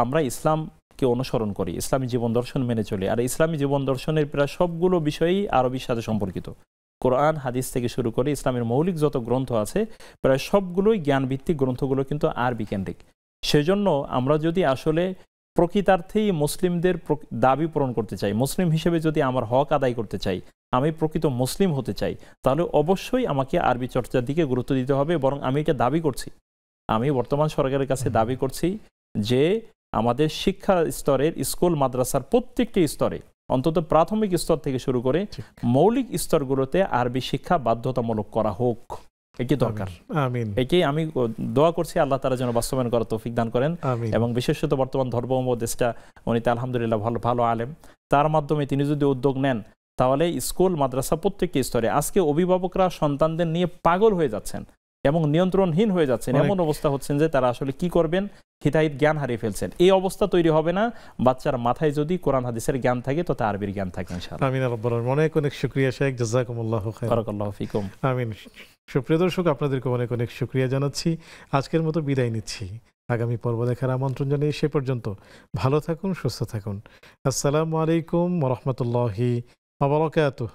আমরা ইসলামকে অনুসরণ করি, ইসলামী জীবন দর্শন মেনে চলি, আর ইসলামী জীবন দর্শনের প্রায় সবগুলো বিষয়ই আরবির সাথে সম্পর্কিত। কোরআন হাদিস থেকে শুরু করে ইসলামের মৌলিক যত গ্রন্থ আছে প্রায় সবগুলোই জ্ঞানভিত্তিক গ্রন্থগুলো কিন্তু আরবি কেন্দ্রিক। সেজন্য আমরা যদি আসলে প্রকৃতার্থেই মুসলিমদের দাবি পূরণ করতে চাই, মুসলিম হিসেবে যদি আমার হক আদায় করতে চাই, আমি প্রকৃত মুসলিম হতে চাই, তাহলে অবশ্যই আমাকে আরবি চর্চার দিকে গুরুত্ব দিতে হবে। বরং আমি এটা দাবি করছি, আমি বর্তমান সরকারের কাছে দাবি করছি যে আমাদের শিক্ষা স্তরের স্কুল মাদ্রাসার প্রত্যেকটি স্তরে, অন্তত প্রাথমিক স্তর থেকে শুরু করে মৌলিক স্তরগুলোতে আরবি শিক্ষা বাধ্যতামূলক করা হোক। এটি দরকার। এটাই আমি দোয়া করছি, আল্লাহ তাআলা যেন বাস্তবায়ন করার তৌফিক দান করেন। এবং বিশেষত বর্তমান ধর্ম উপদেষ্টা উনি তো আলহামদুলিল্লাহ ভালো আলেম, তার মাধ্যমে তিনি যদি উদ্যোগ নেন তাহলে স্কুল মাদ্রাসা প্রত্যেকটি স্তরে, আজকে অভিভাবকরা সন্তানদের নিয়ে পাগল হয়ে যাচ্ছেন এবং নিয়ন্ত্রণহীন হয়ে যাচ্ছেন। এমন অবস্থা হচ্ছেন যে তারা আসলে কি করবেন হিতাহিত জ্ঞান হারিয়ে ফেলছেন। এই অবস্থা তৈরি হবে না বাচ্চার মাথায় যদি কোরআন হাদিসের জ্ঞান থাকে তথা আরবির জ্ঞান থাকে ইনশাআল্লাহ। আমিন রাব্বুল আলামিন। অনেক অনেক শুকরিয়া শেখ, জাযাকুমুল্লাহু খাইরান। বারাকাল্লাহু ফিকুম। আমিন। সুপ্রিয় দর্শক, আপনাদেরকে অনেক অনেক শুকরিয়া জানাচ্ছি। আজকের মতো বিদায় নিচ্ছি, আগামী পর্ব দেখার আমন্ত্রণ জানিয়ে সে পর্যন্ত ভালো থাকুন, সুস্থ থাকুন। আসসালামু আলাইকুম ওয়া রাহমাতুল্লাহি ওয়া বারাকাতুহু।